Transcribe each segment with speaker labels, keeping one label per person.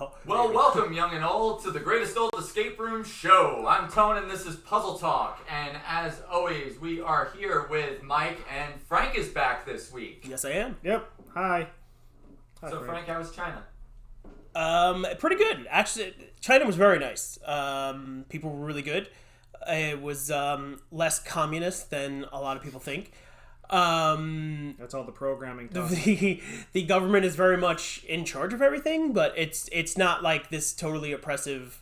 Speaker 1: go.
Speaker 2: Well, welcome, young and old, to the greatest old escape room show. I'm Tone, and this is Puzzle Talk. And as always, we are here with Mike, and Frank is back this week.
Speaker 1: Yes, I am.
Speaker 3: Yep. Hi.
Speaker 2: So, Frank, how was China?
Speaker 1: Pretty good. Actually, China was very nice. People were really good. It was less communist than a lot of people think.
Speaker 3: That's all the programming talk.
Speaker 1: The government is very much in charge of everything, but it's not like this totally oppressive,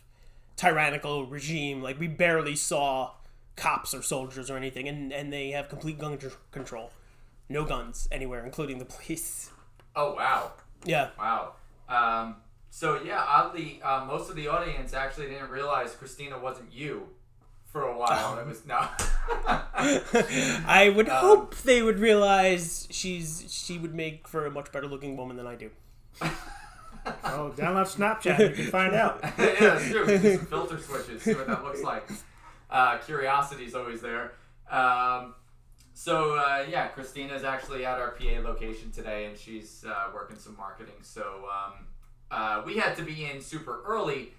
Speaker 1: tyrannical regime. Like, we barely saw cops or soldiers or anything, and they have complete gun control. No guns anywhere, including the police.
Speaker 2: Oh, wow.
Speaker 1: Yeah.
Speaker 2: Wow. Oddly, most of the audience actually didn't realize Christina wasn't you for a while. It was no.
Speaker 1: I would hope they would realize she would make for a much better looking woman than I do.
Speaker 3: Oh, download Snapchat, you can find out.
Speaker 2: Yeah, that's true. We do some filter switches, see what that looks like. Curiosity's always there. Christina's actually at our PA location today, and she's working some marketing. So we had to be in super early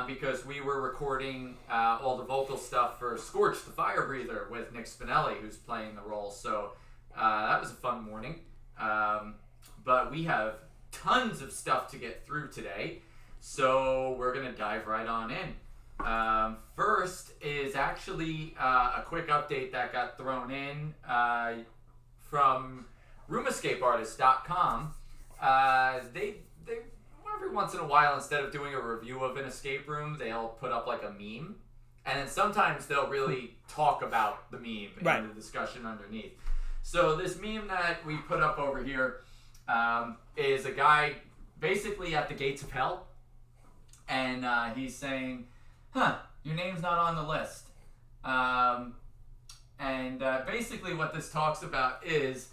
Speaker 2: because we were recording all the vocal stuff for Scorch the Fire Breather with Nick Spinelli, who's playing the role. So that was a fun morning. But we have tons of stuff to get through today, so we're going to dive right on in. First is actually a quick update that got thrown in from RoomEscapeArtist.com. They every once in a while, instead of doing a review of an escape room, they'll put up like a meme, and then sometimes they'll really talk about the meme
Speaker 1: right.
Speaker 2: in the discussion underneath. So this meme that we put up over here is a guy basically at the gates of hell, and he's saying, your name's not on the list. Basically what this talks about is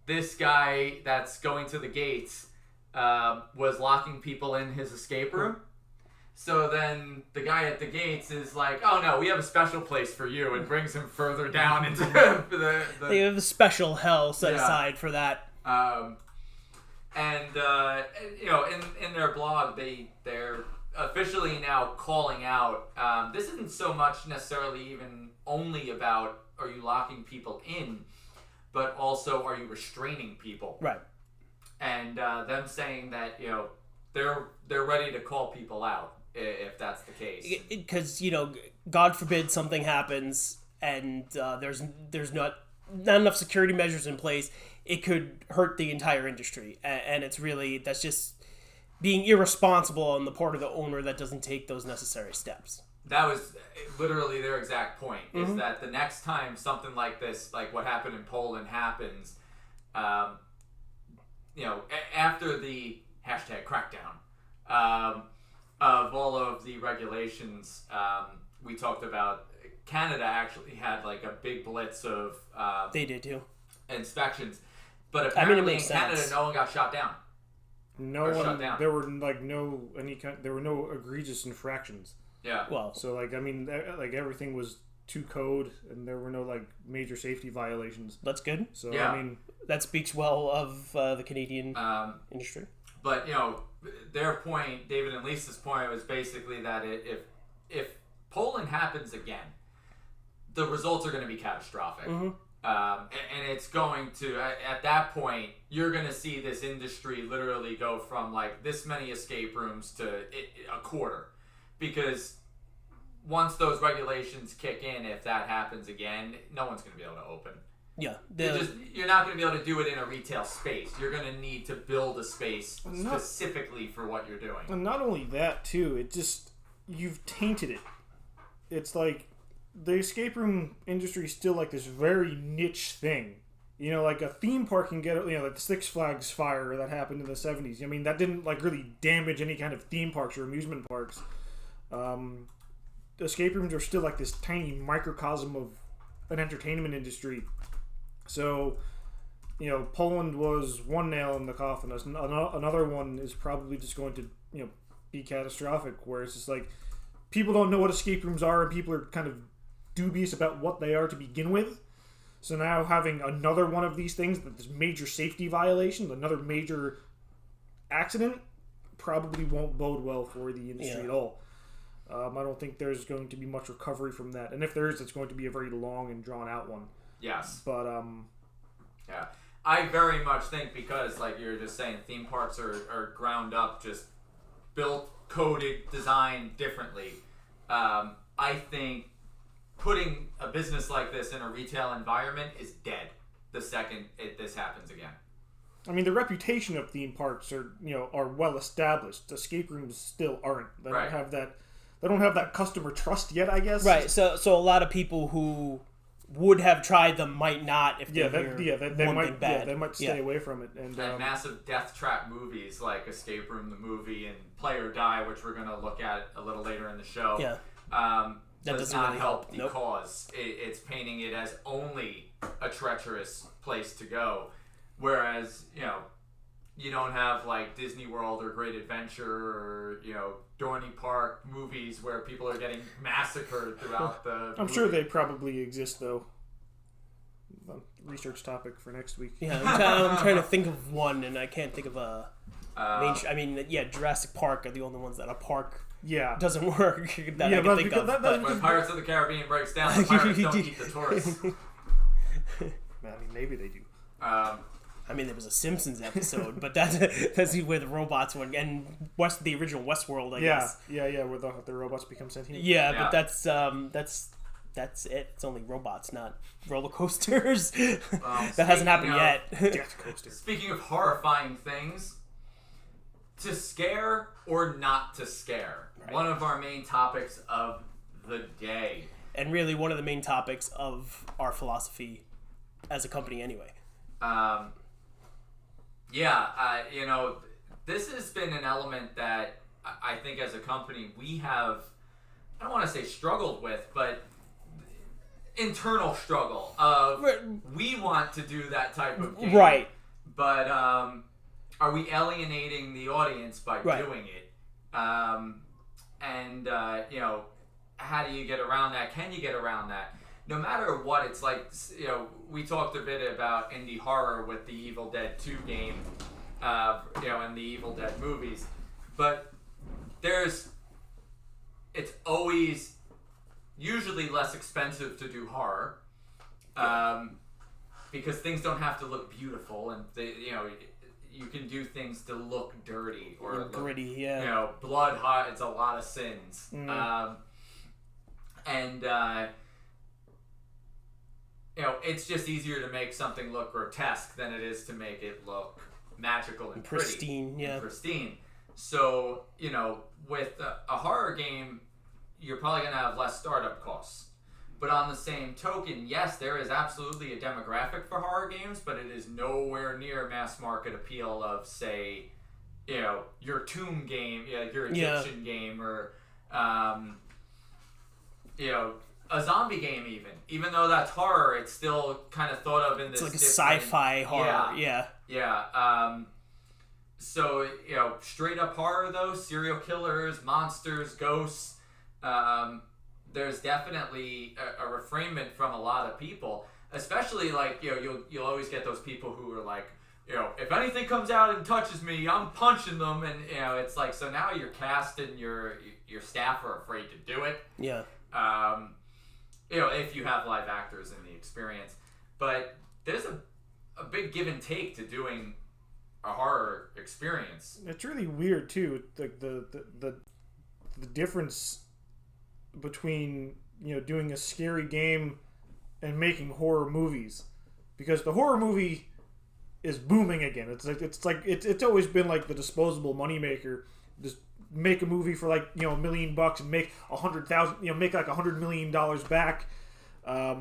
Speaker 2: this guy that's going to the gates was locking people in his escape room. So then the guy at the gates is like, oh no, we have a special place for you, and brings him further down into the
Speaker 1: They have a special hell set aside for that.
Speaker 2: In their blog, they're officially now calling out, this isn't so much necessarily even only about are you locking people in, but also are you restraining people.
Speaker 1: Right.
Speaker 2: And them saying that, they're ready to call people out if that's the case.
Speaker 1: Because, God forbid something happens and there's not enough security measures in place, it could hurt the entire industry. And it's really, that's just being irresponsible on the part of the owner that doesn't take those necessary steps.
Speaker 2: That was literally their exact point, is that the next time something like this, like what happened in Poland, happens, after the hashtag crackdown of all of the regulations, we talked about Canada actually had like a big blitz of
Speaker 1: they did too
Speaker 2: inspections, but apparently in Canada
Speaker 1: sense.
Speaker 2: no one got shot down. Shut down.
Speaker 3: There were there were no egregious infractions.
Speaker 2: Yeah.
Speaker 1: Well,
Speaker 3: so everything was to code, and there were no major safety violations.
Speaker 1: That's good.
Speaker 3: So
Speaker 2: yeah.
Speaker 1: That speaks well of the Canadian industry.
Speaker 2: But their point, David and Lisa's point, was basically that if Poland happens again, the results are going to be catastrophic. And it's going to, at that point, you're going to see this industry literally go from this many escape rooms to a quarter. Because once those regulations kick in, if that happens again, no one's going to be able to open.
Speaker 1: Yeah.
Speaker 2: You're not going to be able to do it in a retail space. You're going to need to build a space specifically for what you're doing.
Speaker 3: And not only that, too, you've tainted it. It's like the escape room industry is still this very niche thing. Like a theme park can get, like the Six Flags fire that happened in the 70s. I mean, that didn't really damage any kind of theme parks or amusement parks. Escape rooms are still this tiny microcosm of an entertainment industry. So, Poland was one nail in the coffin. Another one is probably just going to, be catastrophic, where it's just people don't know what escape rooms are, and people are kind of dubious about what they are to begin with. So now having another one of these things, this major safety violation, another major accident, probably won't bode well for the industry
Speaker 1: Yeah.
Speaker 3: at all. I don't think there's going to be much recovery from that, and if there is, it's going to be a very long and drawn out one.
Speaker 2: Yes.
Speaker 3: But
Speaker 2: Yeah. I very much think because, like you were just saying, theme parks are ground up, just built, coded, designed differently. I think putting a business like this in a retail environment is dead the second this happens again.
Speaker 3: I mean, the reputation of theme parks are well established. Escape rooms still aren't. They
Speaker 2: Right.
Speaker 3: don't have that. They don't have that customer trust yet, I guess.
Speaker 1: Right. So a lot of people who would have tried them might not if they hear
Speaker 3: they
Speaker 1: one
Speaker 3: might
Speaker 1: thing bad.
Speaker 3: they might stay away from it. And
Speaker 2: And massive death trap movies like Escape Room the movie and Play or Die, which we're going to look at a little later in the show,
Speaker 1: Yeah. That
Speaker 2: does
Speaker 1: doesn't
Speaker 2: not
Speaker 1: really
Speaker 2: help
Speaker 1: help. Nope.
Speaker 2: because it's painting it as only a treacherous place to go. Whereas, you don't have like Disney World or Great Adventure or, Dorney Park movies where people are getting massacred throughout the
Speaker 3: I'm
Speaker 2: movie.
Speaker 3: sure they probably exist, though. Research topic for next week.
Speaker 1: Yeah, I'm trying to think of one, and I can't think of a Jurassic Park are the only ones that a park
Speaker 3: Yeah.
Speaker 1: doesn't work that I can
Speaker 3: but
Speaker 1: think
Speaker 3: because
Speaker 1: of.
Speaker 3: that-
Speaker 1: but-
Speaker 2: When Pirates of the Caribbean breaks down, the pirates don't eat the tourists.
Speaker 3: I mean, maybe they do.
Speaker 1: I mean, there was a Simpsons episode, but that's where the robots went, and the original Westworld, I guess.
Speaker 3: Yeah, where the robots become sentient.
Speaker 1: Yeah,
Speaker 2: Yeah.
Speaker 1: but that's it. It's only robots, not roller coasters. That hasn't happened yet.
Speaker 3: Death coaster.
Speaker 2: Speaking of horrifying things, to scare or not to scare.
Speaker 1: Right.
Speaker 2: One of our main topics of the day.
Speaker 1: And really, one of the main topics of our philosophy as a company, anyway.
Speaker 2: This has been an element that I think as a company we have, I don't want to say struggled with, but internal struggle of we want to do that type of game.
Speaker 1: Right.
Speaker 2: But are we alienating the audience by
Speaker 1: Right.
Speaker 2: doing it? How do you get around that? Can you get around that? No matter what, it's like, we talked a bit about indie horror with the Evil Dead 2 game, and the Evil Dead movies. But it's always usually less expensive to do horror, because things don't have to look beautiful, and you can do things to look dirty or look,
Speaker 1: Gritty, yeah.
Speaker 2: blood hides a lot of sins. It's just easier to make something look grotesque than it is to make it look magical and pretty.
Speaker 1: Pristine, yeah.
Speaker 2: And pristine. So, with a horror game, you're probably going to have less startup costs. But on the same token, yes, there is absolutely a demographic for horror games, but it is nowhere near mass market appeal of, say, your Tomb game, your Egyptian game, or, a zombie game even though that's horror, it's still kind of thought of in this.
Speaker 1: It's like a
Speaker 2: different-
Speaker 1: sci-fi horror, yeah.
Speaker 2: Yeah. So straight up horror though, serial killers, monsters, ghosts. There's definitely a refrainment from a lot of people, especially like you'll always get those people who are like, if anything comes out and touches me, I'm punching them, and it's like, so now your cast and your staff are afraid to do it.
Speaker 1: Yeah.
Speaker 2: If you have live actors in the experience. But there's a big give and take to doing a horror experience.
Speaker 3: It's really weird too, the difference between doing a scary game and making horror movies, because the horror movie is booming again. It's always been like the disposable moneymaker. Just make a movie for like $1 million and make 100,000, make like $100 million back. I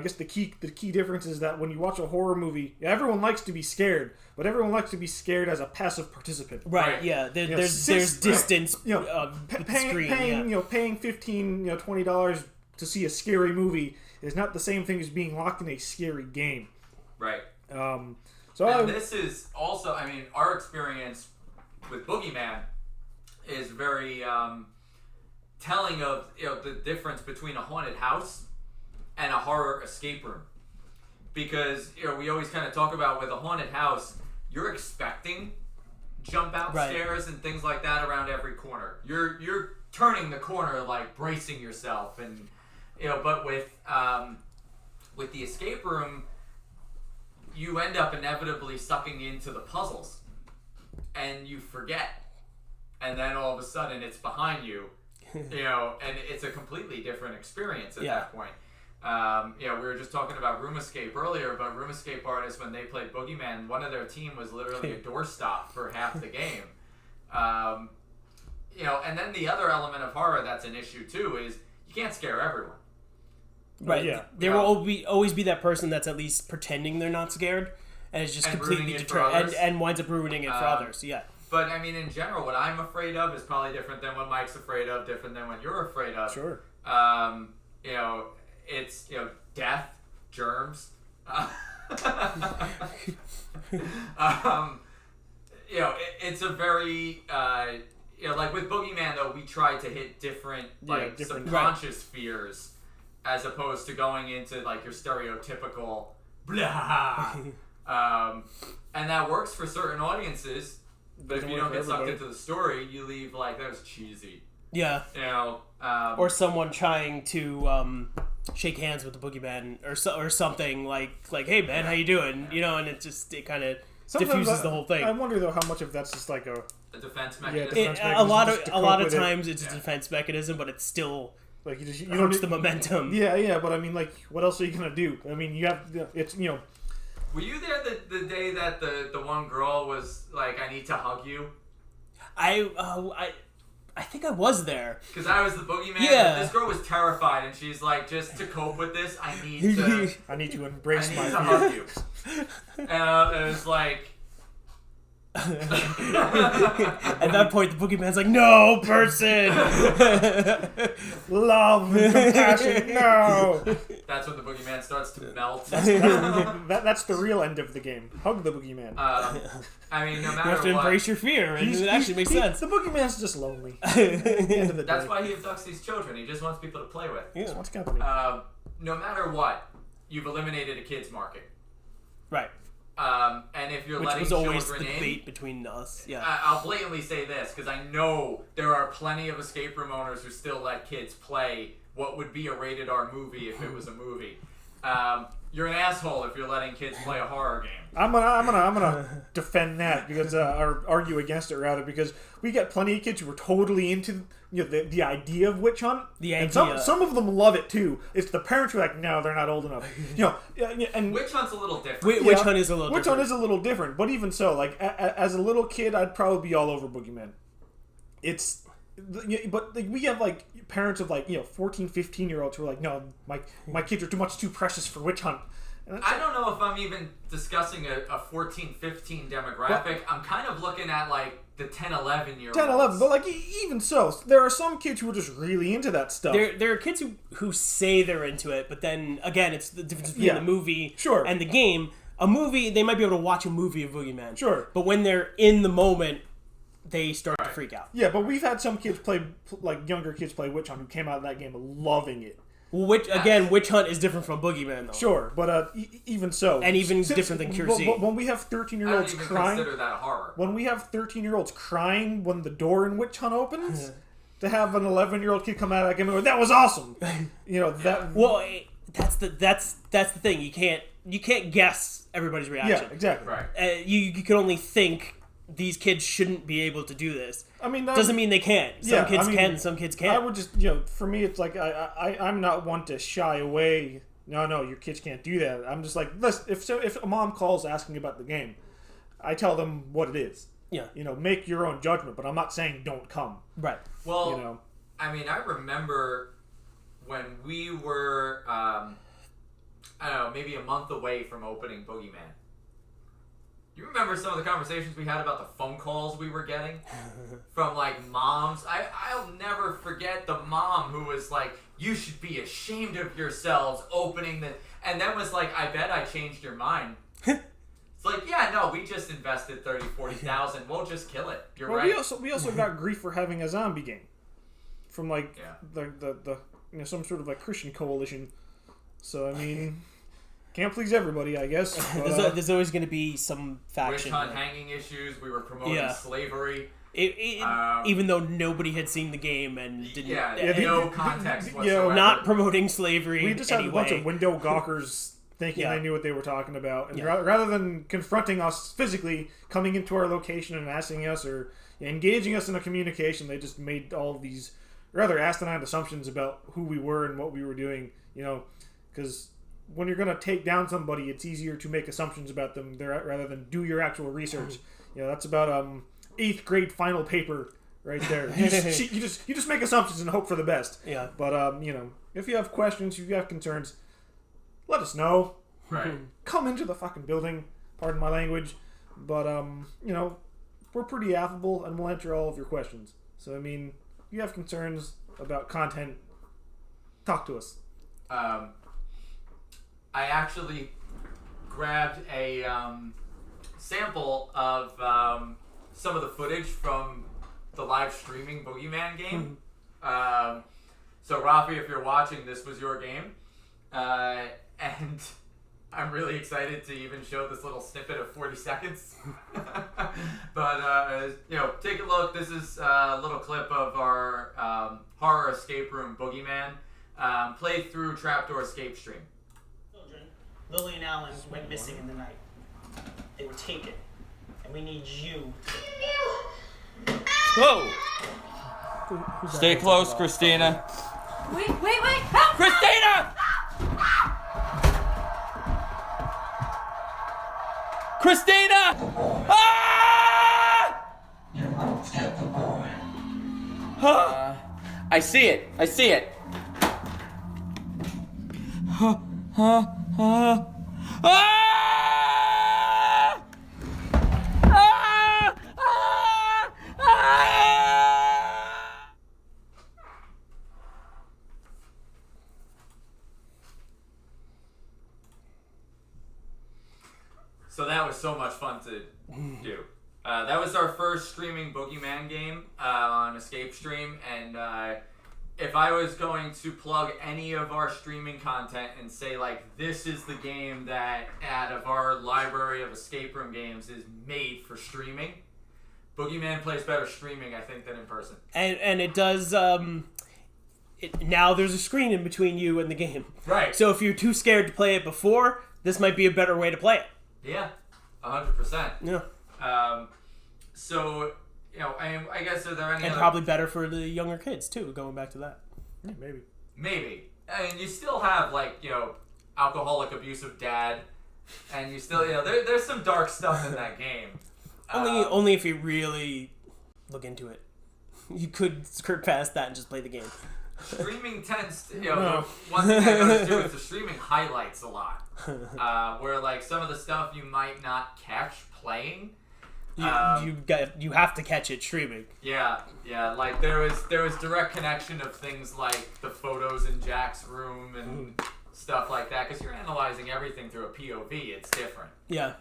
Speaker 3: guess the key difference is that when you watch a horror movie, everyone likes to be scared, but everyone likes to be scared as a passive participant.
Speaker 1: Right, yeah. There's distance with the screen.
Speaker 3: Paying $15, $20 to see a scary movie is not the same thing as being locked in a scary game.
Speaker 2: Right.
Speaker 3: This
Speaker 2: is also, our experience with Boogeyman is very telling of the difference between a haunted house and a horror escape room, because we always kind of talk about with a haunted house, you're expecting jump out
Speaker 1: Right.
Speaker 2: stairs and things like that around every corner. You're turning the corner, like bracing yourself, and but with the escape room, you end up inevitably sucking into the puzzles, and you forget, and then all of a sudden it's behind you, and it's a completely different experience at that point. We were just talking about Room Escape earlier, but Room Escape artists, when they played Boogeyman, one of their team was literally a doorstop for half the game. And then the other element of horror that's an issue too is you can't scare everyone.
Speaker 1: Right.
Speaker 3: Yeah.
Speaker 1: There will always be that person that's at least pretending they're not scared, and it's just
Speaker 2: And
Speaker 1: completely
Speaker 2: ruining it for
Speaker 1: deterred,
Speaker 2: others.
Speaker 1: and winds up ruining it for others. Yeah.
Speaker 2: But I mean, in general, what I'm afraid of is probably different than what Mike's afraid of, different than what you're afraid of.
Speaker 3: Sure.
Speaker 2: It's death, germs. It's a very like with Boogeyman though, we try to hit different
Speaker 3: different-
Speaker 2: subconscious fears as opposed to going into like your stereotypical blah. And that works for certain audiences, but if
Speaker 3: Doesn't
Speaker 2: you
Speaker 3: work
Speaker 2: don't
Speaker 3: for
Speaker 2: get sucked
Speaker 3: everybody.
Speaker 2: into the story, you leave like that was cheesy.
Speaker 1: Yeah.
Speaker 2: Or
Speaker 1: Someone trying to shake hands with the boogeyman or something like hey man, how you doing? And it kind of
Speaker 3: Sometimes
Speaker 1: diffuses the whole thing.
Speaker 3: I wonder though how much of that's just like a
Speaker 2: defense mechanism.
Speaker 3: defense
Speaker 1: a
Speaker 3: mechanism
Speaker 1: lot
Speaker 3: just
Speaker 1: of
Speaker 3: to
Speaker 1: a lot
Speaker 3: cope
Speaker 1: of
Speaker 3: with it.
Speaker 1: times it's a defense mechanism, but it still
Speaker 3: like you
Speaker 1: hurts
Speaker 3: don't
Speaker 1: the momentum.
Speaker 3: Yeah, but I mean, like, what else are you gonna do? I mean, you have it's
Speaker 2: Were you there the day that the one girl was like, "I need to hug you"?
Speaker 1: I think I was there.
Speaker 2: Because I was the boogeyman.
Speaker 1: Yeah.
Speaker 2: But this girl was terrified, and she's like, "Just to cope with this, I need to
Speaker 3: I need to embrace my fear.
Speaker 2: hug you." And it was like.
Speaker 1: At that point, the boogeyman's like, "No, person."
Speaker 3: Love and compassion. No,
Speaker 2: That's when the boogeyman starts to melt.
Speaker 3: that's the real end of the game. Hug the boogeyman.
Speaker 2: I mean, no
Speaker 1: You
Speaker 2: matter
Speaker 1: have to
Speaker 2: what.
Speaker 1: embrace your fear, and it actually makes sense.
Speaker 3: The boogeyman's just lonely. At the end of the
Speaker 2: That's
Speaker 3: day.
Speaker 2: why he abducts these children. He just wants people to play with.
Speaker 3: Just wants company.
Speaker 2: No matter what, you've eliminated a kids market.
Speaker 1: Right.
Speaker 2: And if you're
Speaker 1: Which
Speaker 2: letting
Speaker 1: was always
Speaker 2: children
Speaker 1: the
Speaker 2: in,
Speaker 1: debate between us. Yeah.
Speaker 2: I'll blatantly say this because I know there are plenty of escape room owners who still let kids play what would be a rated R movie if it was a movie. You're an asshole if you're letting kids play a horror game.
Speaker 3: I'm gonna defend that because or argue against it rather because we get plenty of kids who are totally into the idea of witch hunt.
Speaker 1: The
Speaker 3: And
Speaker 1: idea.
Speaker 3: some of them love it too. It's the parents who are like, no, they're not old enough. And
Speaker 2: Witch hunt's a little different.
Speaker 1: Witch hunt is a little
Speaker 3: Witch
Speaker 1: different.
Speaker 3: hunt is a little different, but even so, like as a little kid, I'd probably be all over Boogeyman. But like, we have like parents of 14, 15-year-olds who are like, no, my kids are too precious for witch hunt. And that's
Speaker 2: I don't know if I'm even discussing a 14, 15 demographic. I'm kind of looking at like the 10, 11-year-olds.
Speaker 3: 10, 11, but like even so, there are some kids who are just really into that stuff.
Speaker 1: There are kids who say they're into it, but then again, it's the difference between the movie
Speaker 3: Sure.
Speaker 1: and the game. A movie, they might be able to watch a movie of Boogeyman.
Speaker 3: Sure.
Speaker 1: But when they're in the moment, they start to freak out.
Speaker 3: Yeah, but we've had some kids play, like younger kids play Witch Hunt who came out of that game loving it.
Speaker 1: Well, Witch Hunt is different from Boogeyman, though.
Speaker 3: Sure, but even so,
Speaker 1: And even different than Cure
Speaker 3: but-
Speaker 1: C.
Speaker 3: but when we have
Speaker 2: I don't
Speaker 3: 13-year-olds
Speaker 2: even
Speaker 3: crying,
Speaker 2: consider that horror.
Speaker 3: when we have 13-year-olds crying when the door in Witch Hunt opens, to have an 11-year-old kid come out of that game and go, "That was awesome," that.
Speaker 1: Well, that's the thing. You can't guess everybody's reaction.
Speaker 3: Yeah, exactly.
Speaker 2: Right.
Speaker 1: You can only think these kids shouldn't be able to do this.
Speaker 3: I mean,
Speaker 1: Doesn't mean they can't. Some kids can, some kids can't.
Speaker 3: I would just, for me, it's like I'm not one to shy away. No, your kids can't do that. I'm just like, listen, if a mom calls asking about the game, I tell them what it is.
Speaker 1: Yeah.
Speaker 3: Make your own judgment, but I'm not saying don't come.
Speaker 1: Right.
Speaker 2: Well, I mean, I remember when we were, I don't know, maybe a month away from opening Boogeyman. You remember some of the conversations we had about the phone calls we were getting from like moms? I'll never forget the mom who was like, "You should be ashamed of yourselves opening the," and then was like, "I bet I changed your mind." It's like, yeah, no, we just invested 30,000, 40,000. We'll just kill it. You're right.
Speaker 3: We also got grief for having a zombie game from like
Speaker 2: Yeah.
Speaker 3: the some sort of like Christian coalition. So I mean, Can't please everybody, I guess. But,
Speaker 1: There's always going to be some
Speaker 2: Witch
Speaker 1: faction.
Speaker 2: hunt hanging issues. We were promoting slavery.
Speaker 1: Even though nobody had seen the game and didn't,
Speaker 2: no context whatsoever.
Speaker 1: not promoting slavery.
Speaker 3: We just had a bunch of window gawkers thinking they knew what they were talking about, and rather than confronting us physically, coming into our location and asking us or engaging us in a communication, they just made all of these rather asinine assumptions about who we were and what we were doing. Because when you're going to take down somebody, it's easier to make assumptions about them rather than do your actual research. That's about 8th grade final paper right there. You just make assumptions and hope for the best.
Speaker 1: Yeah.
Speaker 3: But if you have questions, if you have concerns, let us know.
Speaker 2: Right.
Speaker 3: Come into the fucking building. Pardon my language, but we're pretty affable and we'll answer all of your questions. So if you have concerns about content, talk to us.
Speaker 2: I actually grabbed a sample of some of the footage from the live streaming Boogeyman game. So Rafi, if you're watching, this was your game. And I'm really excited to even show this little snippet of 40 seconds. But, take a look. This is a little clip of our horror escape room Boogeyman played through Trapdoor Escape Stream.
Speaker 4: Children, Lily and Alan went missing in the night. They were taken, and we need you.
Speaker 5: Whoa! Stay close, Christina.
Speaker 6: Wait, help!
Speaker 5: Christina! Christina! Ah! I see it.
Speaker 2: So that was so much fun to do. That was our first streaming Boogeyman game on Escape Stream, and if I was going to plug any of our streaming content and say, this is the game that out of our library of escape room games is made for streaming, Boogeyman plays better streaming, I think, than in person.
Speaker 1: And it does, now there's a screen in between you and the game.
Speaker 2: Right.
Speaker 1: So if you're too scared to play it before, this might be a better way to play it.
Speaker 2: Yeah, 100%.
Speaker 1: Yeah.
Speaker 2: So, I guess are there any
Speaker 1: And
Speaker 2: other...
Speaker 1: probably better for the younger kids, too, going back to that.
Speaker 3: Yeah, maybe.
Speaker 2: Maybe. And you still have, alcoholic, abusive dad, and you still, there's some dark stuff in that game.
Speaker 1: Only if you really look into it. You could skirt past that and just play the game.
Speaker 2: Streaming tends to, one thing I noticed too is the streaming highlights a lot. Where, some of the stuff you might not catch playing.
Speaker 1: You have to catch it streaming.
Speaker 2: Yeah. There was direct connection of things like the photos in Jack's room and stuff like that, because you're analyzing everything through a POV. It's different.
Speaker 1: Yeah.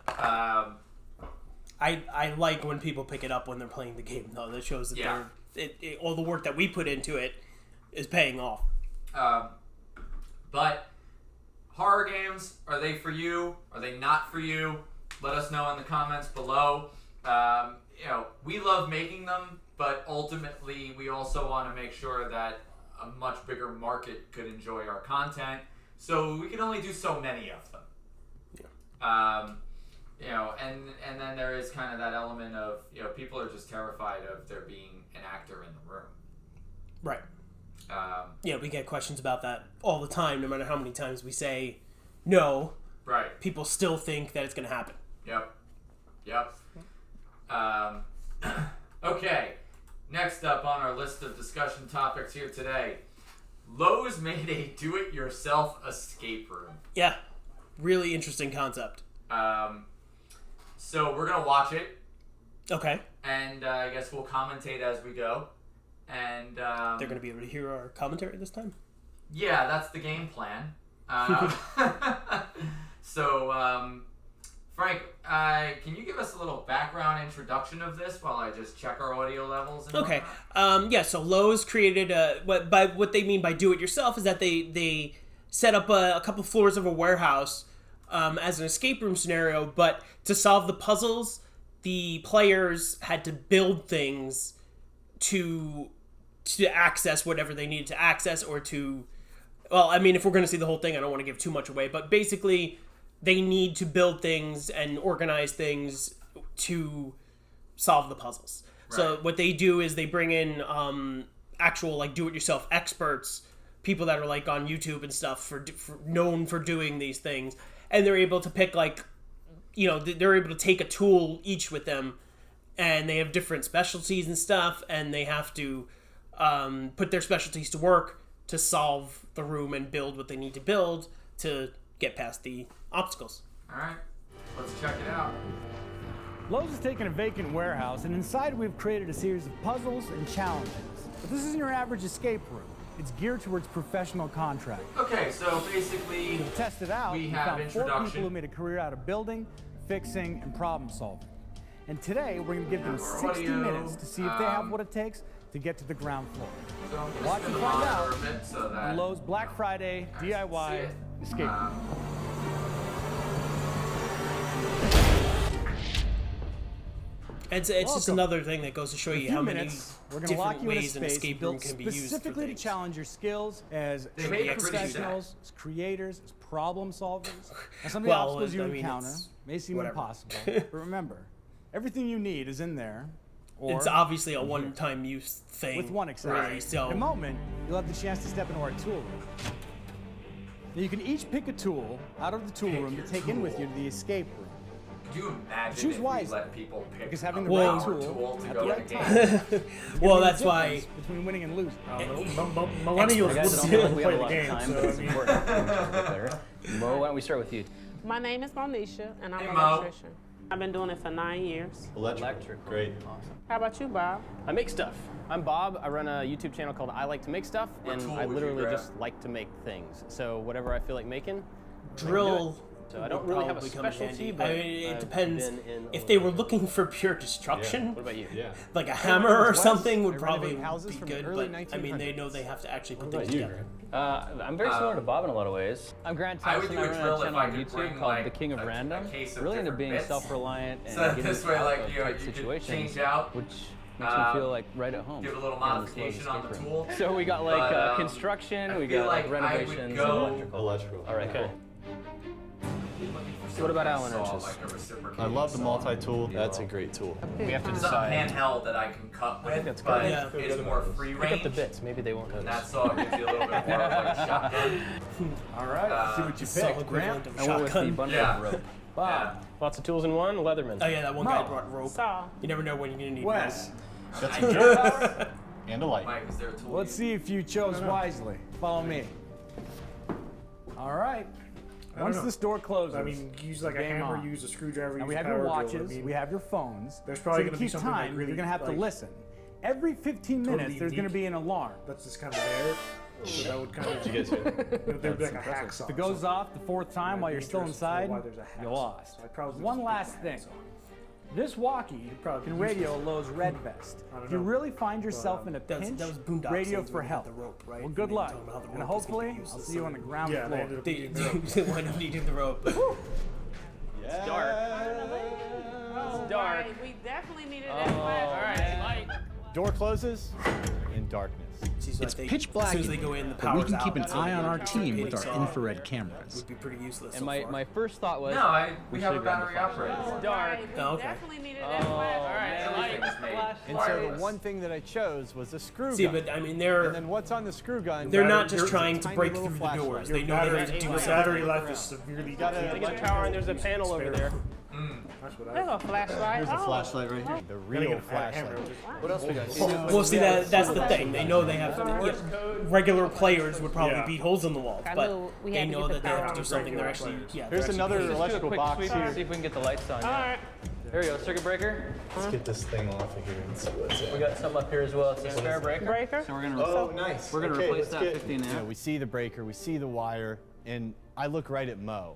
Speaker 1: I like when people pick it up when they're playing the game, though. That shows that all the work that we put into it is paying off.
Speaker 2: But horror games, are they for you? Are they not for you? Let us know in the comments below. We love making them, but ultimately we also want to make sure that a much bigger market could enjoy our content. So we can only do so many of them. Yeah. And then there is kind of that element of, people are just terrified of there being an actor in the room.
Speaker 1: Right. We get questions about that all the time, no matter how many times we say no.
Speaker 2: Right.
Speaker 1: People still think that it's going to happen.
Speaker 2: Yep. Okay. Next up on our list of discussion topics here today, Lowe's made a do-it-yourself escape room.
Speaker 1: Yeah. Really interesting concept.
Speaker 2: So we're going to watch it.
Speaker 1: Okay.
Speaker 2: And I guess we'll commentate as we go. And
Speaker 1: they're going to be able to hear our commentary this time?
Speaker 2: Yeah, that's the game plan. So, Frank, can you give us a little background introduction of this while I just check our audio levels? And
Speaker 1: okay. So Lowe's created what they mean by do-it-yourself is that they set up a couple floors of a warehouse as an escape room scenario, but to solve the puzzles, the players had to build things to access whatever they needed to access, or to, well, I mean, if we're going to see the whole thing, I don't want to give too much away, but basically they need to build things and organize things to solve the puzzles. Right. So what they do is they bring in actual like do-it-yourself experts, people that are like on YouTube and stuff for known for doing these things, and they're able to pick like, you know, they're able to take a tool each with them, and they have different specialties and stuff, and they have to put their specialties to work to solve the room and build what they need to build to get past the obstacles.
Speaker 2: All right, let's check it out.
Speaker 7: Lowe's has taken a vacant warehouse, and inside we've created a series of puzzles and challenges. But this isn't your average escape room. It's geared towards professional contractors.
Speaker 2: Okay, so basically,
Speaker 7: To test it out,
Speaker 2: we
Speaker 7: we
Speaker 2: have
Speaker 7: found 4 people
Speaker 2: introduction.
Speaker 7: who made a career out of building, fixing, and problem solving. And today, we're going to give them 60
Speaker 2: Audio,
Speaker 7: minutes to see if they have what it takes to get to the ground floor.
Speaker 2: So I'm
Speaker 7: Watch
Speaker 2: just
Speaker 7: and
Speaker 2: gonna
Speaker 7: find
Speaker 2: monitor
Speaker 7: out
Speaker 2: a bit so
Speaker 7: on
Speaker 2: that
Speaker 7: Lowe's Black Friday
Speaker 2: see
Speaker 7: DIY
Speaker 2: it.
Speaker 7: escape room.
Speaker 1: It's just
Speaker 7: Welcome.
Speaker 1: another thing that goes to show
Speaker 7: In a
Speaker 1: you
Speaker 7: few
Speaker 1: how many
Speaker 7: minutes, we're going to lock
Speaker 1: different
Speaker 7: you in a
Speaker 1: ways an
Speaker 7: space
Speaker 1: escape room
Speaker 7: built
Speaker 1: can be used for
Speaker 7: specifically to
Speaker 1: things.
Speaker 7: challenge your skills as
Speaker 2: They made it pretty
Speaker 7: professionals, as creators, as problem solvers. And some of the
Speaker 1: Well,
Speaker 7: obstacles you
Speaker 1: I mean,
Speaker 7: encounter
Speaker 1: it's
Speaker 7: may seem
Speaker 1: whatever.
Speaker 7: impossible, but remember, everything you need is in there. Or
Speaker 1: It's obviously a one-time use thing.
Speaker 7: with one exception.
Speaker 1: really, so
Speaker 7: In a moment, you'll have the chance to step into our tool room. Now, you can each pick a tool out of the tool room to take in with you to the escape room.
Speaker 2: could you imagine
Speaker 7: Choose
Speaker 2: if we
Speaker 7: wisely,
Speaker 2: let people pick
Speaker 7: because having
Speaker 2: a
Speaker 7: the right
Speaker 2: power
Speaker 7: tool
Speaker 2: to
Speaker 7: at
Speaker 2: go
Speaker 7: the
Speaker 2: in
Speaker 7: right
Speaker 2: the
Speaker 7: time.
Speaker 2: game?
Speaker 1: well,
Speaker 7: Can
Speaker 1: that's
Speaker 7: be the
Speaker 1: why.
Speaker 7: difference between winning and losing.
Speaker 3: Millennials
Speaker 8: Guys, I don't
Speaker 3: will
Speaker 8: think we have a
Speaker 3: play the
Speaker 8: lot of
Speaker 3: game,
Speaker 8: time,
Speaker 3: so
Speaker 8: but
Speaker 3: I
Speaker 8: it's
Speaker 3: mean,
Speaker 8: important. Mo, why don't we start with you?
Speaker 9: My name is Monisha, and I'm
Speaker 2: Hey,
Speaker 9: an
Speaker 2: Mo.
Speaker 9: electrician. I've been doing it for 9 years.
Speaker 8: Electric.
Speaker 10: Great.
Speaker 8: Awesome.
Speaker 9: How about you, Bob?
Speaker 11: I make stuff. I'm Bob. I run a YouTube channel called I Like to Make Stuff,
Speaker 2: What
Speaker 11: and
Speaker 2: tool
Speaker 11: I
Speaker 2: would you
Speaker 11: literally
Speaker 2: grab?
Speaker 11: just like to make things. So whatever I feel like making,
Speaker 1: Drill.
Speaker 11: So I don't really have a
Speaker 1: probably come in
Speaker 11: specialty,
Speaker 1: handy.
Speaker 11: but
Speaker 1: I mean, it
Speaker 11: I've
Speaker 1: depends.
Speaker 11: been in
Speaker 1: If
Speaker 11: a
Speaker 1: they
Speaker 11: little
Speaker 1: were
Speaker 11: bit.
Speaker 1: looking for pure destruction,
Speaker 11: What about you?
Speaker 10: Yeah.
Speaker 1: like a hammer or
Speaker 7: Wes.
Speaker 1: something
Speaker 7: I
Speaker 1: would probably
Speaker 7: renovate houses
Speaker 1: be
Speaker 7: from the
Speaker 1: good.
Speaker 7: early
Speaker 1: But I mean, they
Speaker 7: 1900s.
Speaker 1: know they have to actually put
Speaker 10: What
Speaker 1: things
Speaker 10: about you?
Speaker 1: together.
Speaker 8: I'm very similar to Bob in a lot of ways. I'm Grant
Speaker 2: I would
Speaker 8: Thompson.
Speaker 2: do a
Speaker 8: run
Speaker 2: drill
Speaker 8: a
Speaker 2: if
Speaker 8: channel
Speaker 2: I
Speaker 8: on
Speaker 2: could
Speaker 8: YouTube
Speaker 2: bring,
Speaker 8: called
Speaker 2: like,
Speaker 8: The King of
Speaker 2: a
Speaker 8: Random.
Speaker 2: case of
Speaker 8: Really into
Speaker 2: different
Speaker 8: being
Speaker 2: bits.
Speaker 8: self-reliant and
Speaker 2: So that
Speaker 8: getting
Speaker 2: this way,
Speaker 8: out
Speaker 2: like,
Speaker 8: of
Speaker 2: you know,
Speaker 8: tight
Speaker 2: you could
Speaker 8: situations,
Speaker 2: change out,
Speaker 8: which makes me feel like right at home.
Speaker 2: give a little
Speaker 8: here in this Lowe's
Speaker 2: modification on the
Speaker 8: escape room.
Speaker 2: tool.
Speaker 8: So we got like
Speaker 2: But,
Speaker 8: construction,
Speaker 2: I
Speaker 8: we
Speaker 2: feel
Speaker 8: got
Speaker 2: like I would
Speaker 8: renovations,
Speaker 2: go-
Speaker 8: and electrical.
Speaker 10: Electrical.
Speaker 8: All right,
Speaker 11: Okay.
Speaker 8: cool.
Speaker 2: So
Speaker 8: What about
Speaker 2: I
Speaker 8: Allen
Speaker 2: saw,
Speaker 8: wrenches?
Speaker 2: like, a reciprocating
Speaker 10: I love the
Speaker 2: saw.
Speaker 10: multi-tool. That's a great tool.
Speaker 11: We have to
Speaker 2: Something
Speaker 11: decide.
Speaker 2: handheld that I can cut with,
Speaker 11: that's
Speaker 2: but
Speaker 1: good. Yeah.
Speaker 2: it's more free
Speaker 11: Pick up
Speaker 2: range.
Speaker 11: the bits. Maybe they won't
Speaker 2: And that
Speaker 11: notice.
Speaker 2: saw gives you a little bit more of like a shotgun.
Speaker 7: All right, let's see what you
Speaker 1: Solid
Speaker 7: picked.
Speaker 1: equivalent of a
Speaker 8: I went with the
Speaker 1: shotgun.
Speaker 8: bundle
Speaker 2: Yeah.
Speaker 8: of rope.
Speaker 2: Yeah.
Speaker 11: Lots of tools in one. Leatherman.
Speaker 1: Oh yeah, that one guy brought rope.
Speaker 9: Saw.
Speaker 1: You never know when you're gonna need
Speaker 7: Wes,
Speaker 10: Got some drill and a light.
Speaker 2: Mike, is there a tool?
Speaker 7: let's see if you chose wisely. Follow me. All right. Once
Speaker 3: know.
Speaker 7: this door closes,
Speaker 3: I mean, use like a
Speaker 7: game
Speaker 3: hammer,
Speaker 7: on.
Speaker 3: use a screwdriver,
Speaker 7: Now
Speaker 3: use
Speaker 7: we
Speaker 3: a
Speaker 7: have
Speaker 3: power
Speaker 7: your
Speaker 3: drill.
Speaker 7: watches,
Speaker 3: I mean,
Speaker 7: we have your phones.
Speaker 3: There's probably
Speaker 7: so
Speaker 3: gonna
Speaker 7: to
Speaker 3: be
Speaker 7: keep
Speaker 3: something, like,
Speaker 7: time,
Speaker 3: really,
Speaker 7: you're gonna have to
Speaker 3: like,
Speaker 7: listen. Every 15
Speaker 3: totally
Speaker 7: minutes, there's gonna
Speaker 3: unique.
Speaker 7: be an alarm.
Speaker 3: that's just kind of there. So that would kind of.
Speaker 10: Did you get to?
Speaker 3: There'd be like a hacksaw.
Speaker 7: If it goes off the 4th time while you're still inside,
Speaker 3: Why there's a hacksaw.
Speaker 7: you lost.
Speaker 3: So I'd probably
Speaker 7: One
Speaker 3: just
Speaker 7: last
Speaker 3: pick a
Speaker 7: thing.
Speaker 3: hacksaw.
Speaker 7: This walkie
Speaker 3: probably
Speaker 7: can
Speaker 3: use
Speaker 7: radio
Speaker 3: this.
Speaker 7: Lowe's Red Vest.
Speaker 3: I don't
Speaker 7: If you
Speaker 3: know.
Speaker 7: really find yourself in a
Speaker 1: That was-
Speaker 7: pinch,
Speaker 1: that was Boondocks
Speaker 7: radio
Speaker 1: scenes
Speaker 7: for
Speaker 1: when they had
Speaker 7: help.
Speaker 1: the rope, right?
Speaker 7: Well,
Speaker 1: And
Speaker 7: good
Speaker 1: they were
Speaker 7: luck.
Speaker 1: talking about how the
Speaker 7: And
Speaker 1: rope was gonna
Speaker 7: hopefully,
Speaker 1: be useless.
Speaker 7: I'll see you on the ground
Speaker 3: Yeah, they
Speaker 7: floor.
Speaker 3: ended up
Speaker 1: They
Speaker 3: being
Speaker 1: wind up needing the rope.
Speaker 11: It's dark.
Speaker 9: It's
Speaker 11: dark.
Speaker 9: We definitely needed that flash.
Speaker 11: All right. Light.
Speaker 10: Door closes in darkness.
Speaker 1: It's
Speaker 12: pitch black
Speaker 1: As soon as
Speaker 12: in
Speaker 1: they go
Speaker 12: here,
Speaker 1: in, the
Speaker 12: but we
Speaker 1: power's
Speaker 12: can
Speaker 1: out.
Speaker 12: keep an
Speaker 1: So
Speaker 12: eye on our
Speaker 1: the
Speaker 12: team with our
Speaker 1: saw
Speaker 12: infrared cameras.
Speaker 1: would be pretty useless.
Speaker 8: And
Speaker 1: so
Speaker 8: my,
Speaker 1: far.
Speaker 8: my first thought was
Speaker 2: No, we
Speaker 8: we
Speaker 2: have a
Speaker 8: should've grabbed the
Speaker 2: battery
Speaker 8: flashlight.
Speaker 2: operated.
Speaker 9: It's
Speaker 11: dark.
Speaker 9: We
Speaker 1: Oh, okay.
Speaker 9: definitely needed that flash.
Speaker 11: All right.
Speaker 2: Everything is made
Speaker 7: And so
Speaker 2: wireless.
Speaker 7: the one thing that I chose was a screw
Speaker 1: See,
Speaker 7: gun.
Speaker 1: but I mean,
Speaker 7: and
Speaker 1: they're
Speaker 7: then what's on the screw gun?
Speaker 1: not just
Speaker 7: There's a
Speaker 1: trying to
Speaker 7: tiny
Speaker 1: break
Speaker 7: little
Speaker 1: through the
Speaker 7: flashlight.
Speaker 1: doors.
Speaker 3: Your
Speaker 1: They know they
Speaker 3: battery,
Speaker 1: have to do
Speaker 3: your
Speaker 1: something.
Speaker 3: battery life is severely
Speaker 7: Gotta-
Speaker 3: decayed.
Speaker 11: I think it's a tower and there's a panel over there.
Speaker 3: That's what I.
Speaker 9: There's a flashlight.
Speaker 10: Here's a flashlight right here.
Speaker 7: The
Speaker 3: Gotta
Speaker 7: real
Speaker 3: get a
Speaker 7: flashlight.
Speaker 3: hammer.
Speaker 8: What else we got?
Speaker 1: Well, see that's the thing. They know they have to. Regular players would probably
Speaker 3: Yeah.
Speaker 1: beat holes in the wall,
Speaker 9: I
Speaker 1: but
Speaker 9: knew we
Speaker 1: they
Speaker 9: had to
Speaker 1: know
Speaker 9: get
Speaker 1: that
Speaker 9: the
Speaker 1: they have
Speaker 9: power
Speaker 1: to do
Speaker 9: on.
Speaker 1: something. They're actually
Speaker 7: Here's
Speaker 1: they're
Speaker 7: another
Speaker 1: actually-
Speaker 7: electrical box
Speaker 8: quick
Speaker 7: here.
Speaker 8: see if we can get the lights on.
Speaker 9: All
Speaker 8: Yeah.
Speaker 9: right.
Speaker 8: There we go, circuit breaker.
Speaker 10: Let's get this thing off of here and see what's
Speaker 8: We
Speaker 10: in.
Speaker 8: got some up here as well. It's a spare breaker.
Speaker 9: Breaker.
Speaker 8: So we're gonna
Speaker 10: Oh, nice.
Speaker 8: we're gonna
Speaker 10: Okay,
Speaker 8: replace
Speaker 10: let's
Speaker 8: that
Speaker 10: get-
Speaker 8: 15 amp.
Speaker 7: We see the breaker, we see the wire, and I look right at Mo.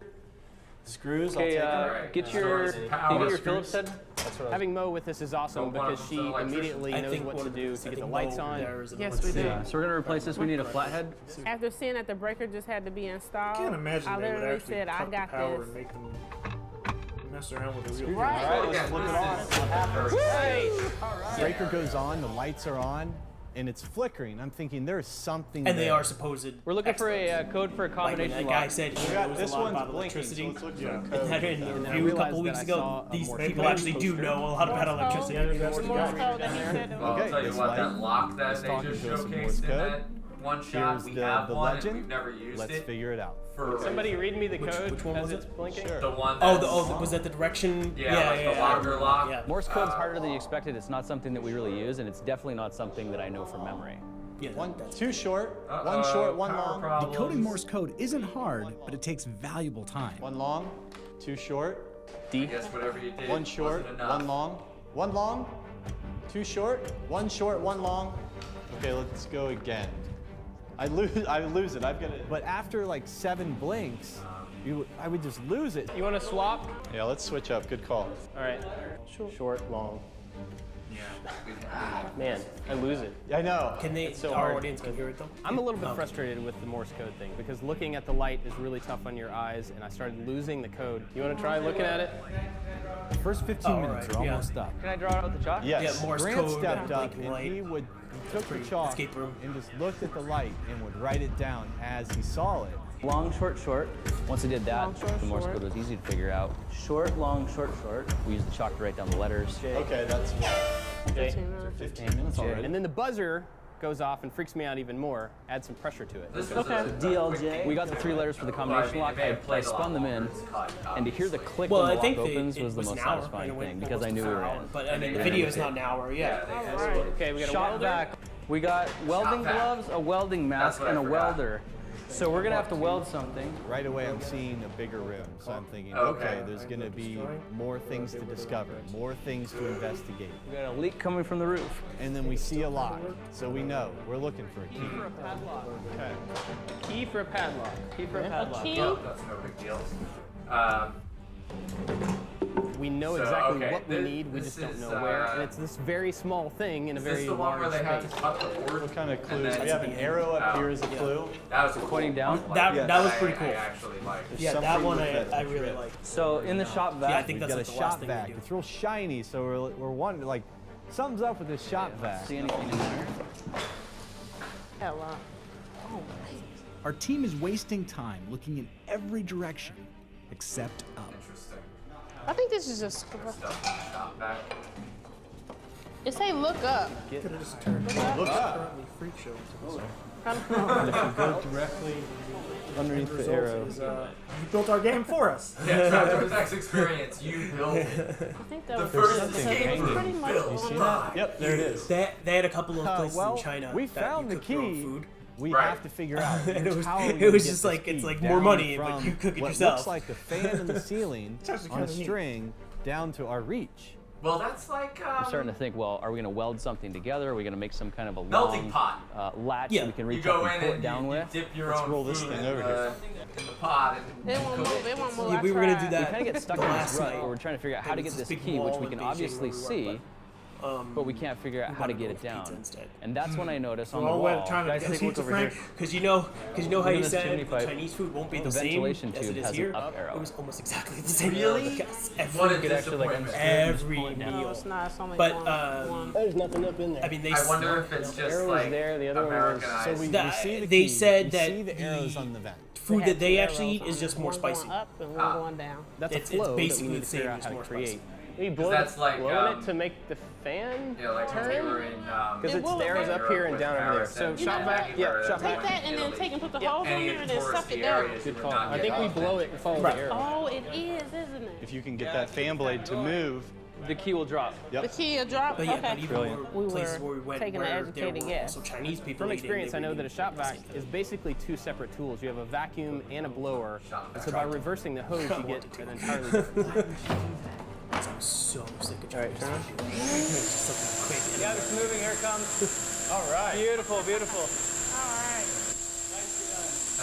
Speaker 10: Screws,
Speaker 11: Okay,
Speaker 10: I'll
Speaker 2: Alright,
Speaker 11: get
Speaker 2: so
Speaker 11: your,
Speaker 2: it's
Speaker 11: can you
Speaker 2: power
Speaker 11: get your
Speaker 2: screws.
Speaker 11: Phillips head?
Speaker 10: That's what
Speaker 11: Having Mo with us is awesome
Speaker 2: Don't want
Speaker 11: because
Speaker 2: them
Speaker 11: she
Speaker 2: to electrician.
Speaker 11: immediately
Speaker 1: I
Speaker 11: knows
Speaker 1: think
Speaker 11: what to do to get the lights on.
Speaker 9: Yes, we do.
Speaker 11: Yeah, so we're gonna replace this. We need a flathead.
Speaker 9: After seeing that the breaker just had to be installed,
Speaker 3: I can't imagine
Speaker 9: I
Speaker 3: they would
Speaker 9: literally
Speaker 3: actually
Speaker 9: said, I
Speaker 3: cut the
Speaker 9: got
Speaker 3: power
Speaker 9: this.
Speaker 3: and make them mess around with the wheel.
Speaker 9: Right.
Speaker 10: All right, let's flip it on.
Speaker 7: Breaker goes on, the lights are on, and it's flickering. I'm thinking there's something
Speaker 1: And they
Speaker 7: there.
Speaker 1: are supposed.
Speaker 11: We're looking for a code for a
Speaker 1: Like when
Speaker 11: combination
Speaker 1: that guy
Speaker 11: lock.
Speaker 1: said he
Speaker 10: We got
Speaker 1: knows
Speaker 10: this
Speaker 1: a lot
Speaker 10: one's
Speaker 1: about
Speaker 10: blinking, so
Speaker 1: electricity.
Speaker 10: let's look for
Speaker 3: Yeah.
Speaker 10: the
Speaker 1: And
Speaker 10: code.
Speaker 1: that in the
Speaker 11: And I
Speaker 1: review a couple
Speaker 11: realized
Speaker 1: weeks
Speaker 11: that I saw
Speaker 1: ago,
Speaker 11: a
Speaker 1: these
Speaker 11: Morse
Speaker 1: people
Speaker 11: code
Speaker 1: actually do
Speaker 11: poster.
Speaker 1: know a lot about electricity.
Speaker 3: Yeah, that's
Speaker 9: The
Speaker 3: the
Speaker 9: Morse
Speaker 3: guy.
Speaker 9: code that he said.
Speaker 2: Well, I'll
Speaker 10: Okay,
Speaker 2: tell you
Speaker 10: this
Speaker 2: what,
Speaker 10: light
Speaker 2: that lock that
Speaker 10: is
Speaker 2: they
Speaker 10: talking
Speaker 2: just
Speaker 10: to us in Morse
Speaker 2: showcased in
Speaker 10: code.
Speaker 2: that one shot,
Speaker 10: Here's
Speaker 2: we
Speaker 10: the
Speaker 2: have one and
Speaker 10: legend.
Speaker 2: we've never used
Speaker 10: Let's
Speaker 2: it.
Speaker 10: figure it out.
Speaker 2: For
Speaker 11: Somebody read me the
Speaker 1: Which-
Speaker 11: code
Speaker 1: which one
Speaker 11: as
Speaker 1: was
Speaker 11: it's
Speaker 1: it?
Speaker 11: blinking.
Speaker 10: Sure.
Speaker 2: the one
Speaker 1: Oh,
Speaker 2: that's,
Speaker 1: was that the direction?
Speaker 2: yeah, like the locker lock.
Speaker 1: Yeah.
Speaker 5: Morse code's harder than you expected. It's not something that we really use, and it's definitely not something that I know from memory.
Speaker 1: Yeah,
Speaker 10: One,
Speaker 1: that's
Speaker 10: too short,
Speaker 2: Uh-oh,
Speaker 10: one short, one
Speaker 2: power
Speaker 10: long.
Speaker 2: problems.
Speaker 7: Decoding Morse code isn't hard, but it takes valuable time.
Speaker 10: One long, too short,
Speaker 2: I guess whatever you did
Speaker 10: one short,
Speaker 2: wasn't enough.
Speaker 10: one long, too short, one long. Okay, let's go again. I lose it. I've got it.
Speaker 7: But after like 7 blinks, I would just lose it.
Speaker 11: You want to swap?
Speaker 10: Yeah, let's switch up. Good call.
Speaker 11: All right. Short, long.
Speaker 2: Yeah.
Speaker 11: Man, I lose it.
Speaker 10: I know.
Speaker 1: Can they?
Speaker 11: so
Speaker 1: our
Speaker 11: hard.
Speaker 1: audience can hear it though.
Speaker 11: I'm a little bit frustrated with the Morse code thing because looking at the light is really tough on your eyes, and I started losing the code. You want to try looking at it?
Speaker 7: The first 15 minutes
Speaker 1: right,
Speaker 7: are
Speaker 1: yeah.
Speaker 7: almost up.
Speaker 5: Can I draw it out with the chalk?
Speaker 10: Yes.
Speaker 1: Yeah, Morse
Speaker 7: Grant
Speaker 1: code.
Speaker 7: stepped
Speaker 1: and
Speaker 7: up
Speaker 1: blinking
Speaker 7: and
Speaker 1: light.
Speaker 7: he took the chalk
Speaker 1: escape room.
Speaker 7: and just looked at the light and would write it down as he saw it.
Speaker 5: Long, short, short. Once I did that,
Speaker 9: Long, short,
Speaker 5: the Morse
Speaker 9: short.
Speaker 5: code was easy to figure out. Short, long, short, short. We used the chalk to write down the letters.
Speaker 10: Okay, that's
Speaker 11: Okay.
Speaker 10: 15 minutes already.
Speaker 11: And then the buzzer goes off and freaks me out even more. Add some pressure to it.
Speaker 2: This was a
Speaker 5: DLJ. We got the 3 letters for the combination lock. I spun them in, and to hear the click
Speaker 1: Well,
Speaker 5: when
Speaker 1: I
Speaker 5: the
Speaker 1: think
Speaker 5: lock
Speaker 1: they,
Speaker 5: opens
Speaker 1: it
Speaker 5: was the most
Speaker 1: an hour,
Speaker 5: satisfying
Speaker 1: and it went
Speaker 5: thing because I
Speaker 1: almost
Speaker 5: knew we
Speaker 1: an
Speaker 5: were
Speaker 1: hour.
Speaker 5: in.
Speaker 1: But I mean, the
Speaker 2: they
Speaker 1: video
Speaker 2: had
Speaker 1: is
Speaker 2: it.
Speaker 1: not an hour. Yeah.
Speaker 11: Okay, we got a
Speaker 5: Shop
Speaker 11: welder.
Speaker 5: vac. We got welding
Speaker 2: vac.
Speaker 5: gloves, a welding mask,
Speaker 2: what I
Speaker 5: and a
Speaker 2: forgot.
Speaker 5: welder. So we're gonna have to weld something.
Speaker 7: Right away, I'm seeing a bigger room. So I'm thinking,
Speaker 2: Okay.
Speaker 7: okay, there's going to be more things to discover, more things to investigate.
Speaker 5: We got a leak coming from the roof.
Speaker 7: And then we see a lock. So we know we're looking for a key.
Speaker 11: For a padlock.
Speaker 10: Okay.
Speaker 11: Key for a padlock.
Speaker 5: Key for a padlock.
Speaker 9: Key?
Speaker 2: Yeah, that's no big deal.
Speaker 11: We know
Speaker 2: So,
Speaker 11: exactly
Speaker 2: okay,
Speaker 11: what we
Speaker 2: this-
Speaker 11: need. We
Speaker 2: this
Speaker 11: just don't
Speaker 2: is,
Speaker 11: know where. And it's this very small thing in a
Speaker 2: Is
Speaker 11: very
Speaker 2: this the one where
Speaker 11: large
Speaker 2: they had to
Speaker 11: space.
Speaker 2: cut the cord?
Speaker 10: What kind of
Speaker 2: and
Speaker 10: clues?
Speaker 2: then-
Speaker 10: We have an arrow up here as a clue.
Speaker 2: That was
Speaker 5: Pointing down.
Speaker 1: That
Speaker 10: Yes.
Speaker 1: that was pretty cool.
Speaker 2: I actually like.
Speaker 1: Yeah, that
Speaker 10: something
Speaker 1: one
Speaker 10: with that
Speaker 1: I really
Speaker 10: trip.
Speaker 1: like.
Speaker 5: So in the shop vac,
Speaker 1: Yeah, I think
Speaker 7: We've
Speaker 1: that's
Speaker 7: got
Speaker 1: like
Speaker 7: a
Speaker 1: the last
Speaker 7: shop
Speaker 1: thing we
Speaker 7: vac.
Speaker 1: do.
Speaker 7: It's real shiny, so we're wondering, like, something's up with this shop vac.
Speaker 5: see anything in there?
Speaker 9: Hello.
Speaker 7: Our team is wasting time looking in every direction except up.
Speaker 2: Interesting.
Speaker 9: I think this is just.
Speaker 2: Shop back.
Speaker 9: It say look up.
Speaker 3: Could have just turned
Speaker 10: Look up.
Speaker 3: currently freak show.
Speaker 10: Go directly underneath the arrow.
Speaker 3: You built our game for us.
Speaker 2: Yeah, Travis X experience. You built it.
Speaker 9: I think that
Speaker 2: The
Speaker 9: was
Speaker 2: first
Speaker 9: something
Speaker 2: escape room
Speaker 9: pretty much
Speaker 2: built.
Speaker 9: on
Speaker 10: See
Speaker 9: the-
Speaker 10: that? Yep, there it is.
Speaker 1: They had a couple of places
Speaker 7: well,
Speaker 1: in China
Speaker 7: we
Speaker 1: that
Speaker 7: found
Speaker 1: you
Speaker 7: the
Speaker 1: cook your own
Speaker 7: key.
Speaker 1: food.
Speaker 7: We
Speaker 2: Right.
Speaker 7: have to figure out
Speaker 1: And it was-
Speaker 7: how are we
Speaker 1: it
Speaker 7: gonna
Speaker 1: was
Speaker 7: get
Speaker 1: just
Speaker 7: this
Speaker 1: like- it's
Speaker 7: key
Speaker 1: like more
Speaker 7: down
Speaker 1: money, but
Speaker 7: from
Speaker 1: you cook it
Speaker 7: what
Speaker 1: yourself.
Speaker 7: looks like a fan in the ceiling
Speaker 3: actually
Speaker 7: on a
Speaker 3: kinda neat.
Speaker 7: string down to our reach.
Speaker 2: Well, that's like.
Speaker 5: I'm starting to think, well, are we going to weld something together? Are we going to make some kind of a
Speaker 2: Melting
Speaker 5: long
Speaker 2: pot.
Speaker 5: latch
Speaker 1: Yeah.
Speaker 5: that we can
Speaker 2: You
Speaker 5: reach
Speaker 2: go
Speaker 5: up and
Speaker 2: in
Speaker 5: pull it
Speaker 2: and
Speaker 5: down
Speaker 2: you
Speaker 5: with?
Speaker 2: dip your
Speaker 10: Let's
Speaker 2: own
Speaker 10: roll this
Speaker 2: food
Speaker 10: thing
Speaker 2: in
Speaker 10: over here.
Speaker 2: in the pot and
Speaker 9: It won't move. It won't move.
Speaker 1: Yeah,
Speaker 9: I
Speaker 1: we were gonna do
Speaker 9: tried.
Speaker 1: that.
Speaker 5: We kind of get stuck in
Speaker 1: last
Speaker 5: this rut
Speaker 1: night.
Speaker 5: where we're trying to figure out how to
Speaker 1: There
Speaker 5: get
Speaker 1: was
Speaker 5: this
Speaker 1: this big
Speaker 5: key, which
Speaker 1: wall
Speaker 5: we
Speaker 1: in
Speaker 5: can
Speaker 1: Beijing
Speaker 5: obviously
Speaker 1: where we
Speaker 5: see,
Speaker 1: were,
Speaker 5: but we can't figure out how to
Speaker 1: wanna
Speaker 5: get
Speaker 1: go
Speaker 5: it
Speaker 1: with pizza
Speaker 5: down.
Speaker 1: instead.
Speaker 5: And that's when I noticed on
Speaker 3: We're
Speaker 5: the
Speaker 3: all
Speaker 5: wall.
Speaker 3: trying to
Speaker 5: Guys,
Speaker 3: get
Speaker 5: take a look
Speaker 3: pizza,
Speaker 5: over here.
Speaker 3: Frank.
Speaker 1: Because you know how
Speaker 5: Look
Speaker 1: you
Speaker 5: at this
Speaker 1: said
Speaker 5: chimney
Speaker 1: the
Speaker 5: pipe.
Speaker 1: Chinese food won't be
Speaker 5: The
Speaker 1: the same
Speaker 5: ventilation
Speaker 1: as
Speaker 5: tube
Speaker 1: it is
Speaker 5: has an
Speaker 1: here.
Speaker 5: up arrow.
Speaker 1: It was almost exactly the same.
Speaker 2: Really?
Speaker 1: Yes,
Speaker 2: What a
Speaker 1: every,
Speaker 2: disappointment.
Speaker 1: every
Speaker 9: No,
Speaker 1: meal.
Speaker 9: it's not. It's only
Speaker 1: But
Speaker 9: one.
Speaker 11: There's nothing up in there.
Speaker 1: I mean, they
Speaker 2: I wonder if it's just
Speaker 11: arrow was
Speaker 2: like
Speaker 11: there, the other one was-
Speaker 2: Americanized.
Speaker 7: So we
Speaker 1: That-
Speaker 7: see the
Speaker 1: they
Speaker 7: key,
Speaker 1: said
Speaker 7: we
Speaker 1: that
Speaker 7: see the arrows
Speaker 1: the-
Speaker 7: on the vent.
Speaker 1: food
Speaker 9: had
Speaker 1: that they
Speaker 9: two
Speaker 1: actually
Speaker 9: arrows
Speaker 1: eat
Speaker 9: on
Speaker 1: is
Speaker 9: it,
Speaker 1: just more
Speaker 9: one
Speaker 1: spicy.
Speaker 9: Going up and
Speaker 2: Ah.
Speaker 9: one going down.
Speaker 11: That's
Speaker 1: It's
Speaker 11: a flow
Speaker 1: basically
Speaker 11: that we
Speaker 1: the
Speaker 11: need to
Speaker 1: same,
Speaker 11: figure out
Speaker 1: just
Speaker 11: how to
Speaker 1: more
Speaker 11: create.
Speaker 1: spicy.
Speaker 11: Maybe blow
Speaker 2: that's like,
Speaker 11: blowing it to make the fan
Speaker 2: Yeah, like when we
Speaker 11: turn.
Speaker 2: were in.
Speaker 11: Because
Speaker 9: It
Speaker 11: it's
Speaker 9: will
Speaker 11: the arrows
Speaker 9: eventually.
Speaker 11: up here and down over there. So
Speaker 2: You
Speaker 11: shop
Speaker 2: know
Speaker 11: vac,
Speaker 2: what?
Speaker 11: yeah, shop
Speaker 9: Take
Speaker 11: vac.
Speaker 9: that and then take and put the holes on there and then suck it down.
Speaker 11: Good call. I think we blow it and follow the arrow.
Speaker 9: Oh, it is, isn't it?
Speaker 10: If you can get that fan blade to move.
Speaker 5: The key will drop.
Speaker 9: The key will drop.
Speaker 1: But yeah,
Speaker 9: Okay.
Speaker 1: but even
Speaker 9: We
Speaker 1: places
Speaker 9: were
Speaker 1: where we went
Speaker 9: taking an
Speaker 1: where there
Speaker 9: educated
Speaker 1: were
Speaker 9: guess.
Speaker 1: also Chinese people
Speaker 11: From
Speaker 1: eating,
Speaker 11: experience,
Speaker 1: they
Speaker 11: I know
Speaker 1: were
Speaker 11: that a
Speaker 1: eating
Speaker 11: shop
Speaker 1: the
Speaker 11: vac
Speaker 1: same thing.
Speaker 11: is basically two separate tools. You have a vacuum and a blower. And so by reversing the hose, you get an entirely different sound.
Speaker 1: I'm so sick of
Speaker 11: All right, turn on.
Speaker 1: something quick.
Speaker 11: Yeah, it's moving. Here it comes. All right. Beautiful, beautiful.
Speaker 9: All right.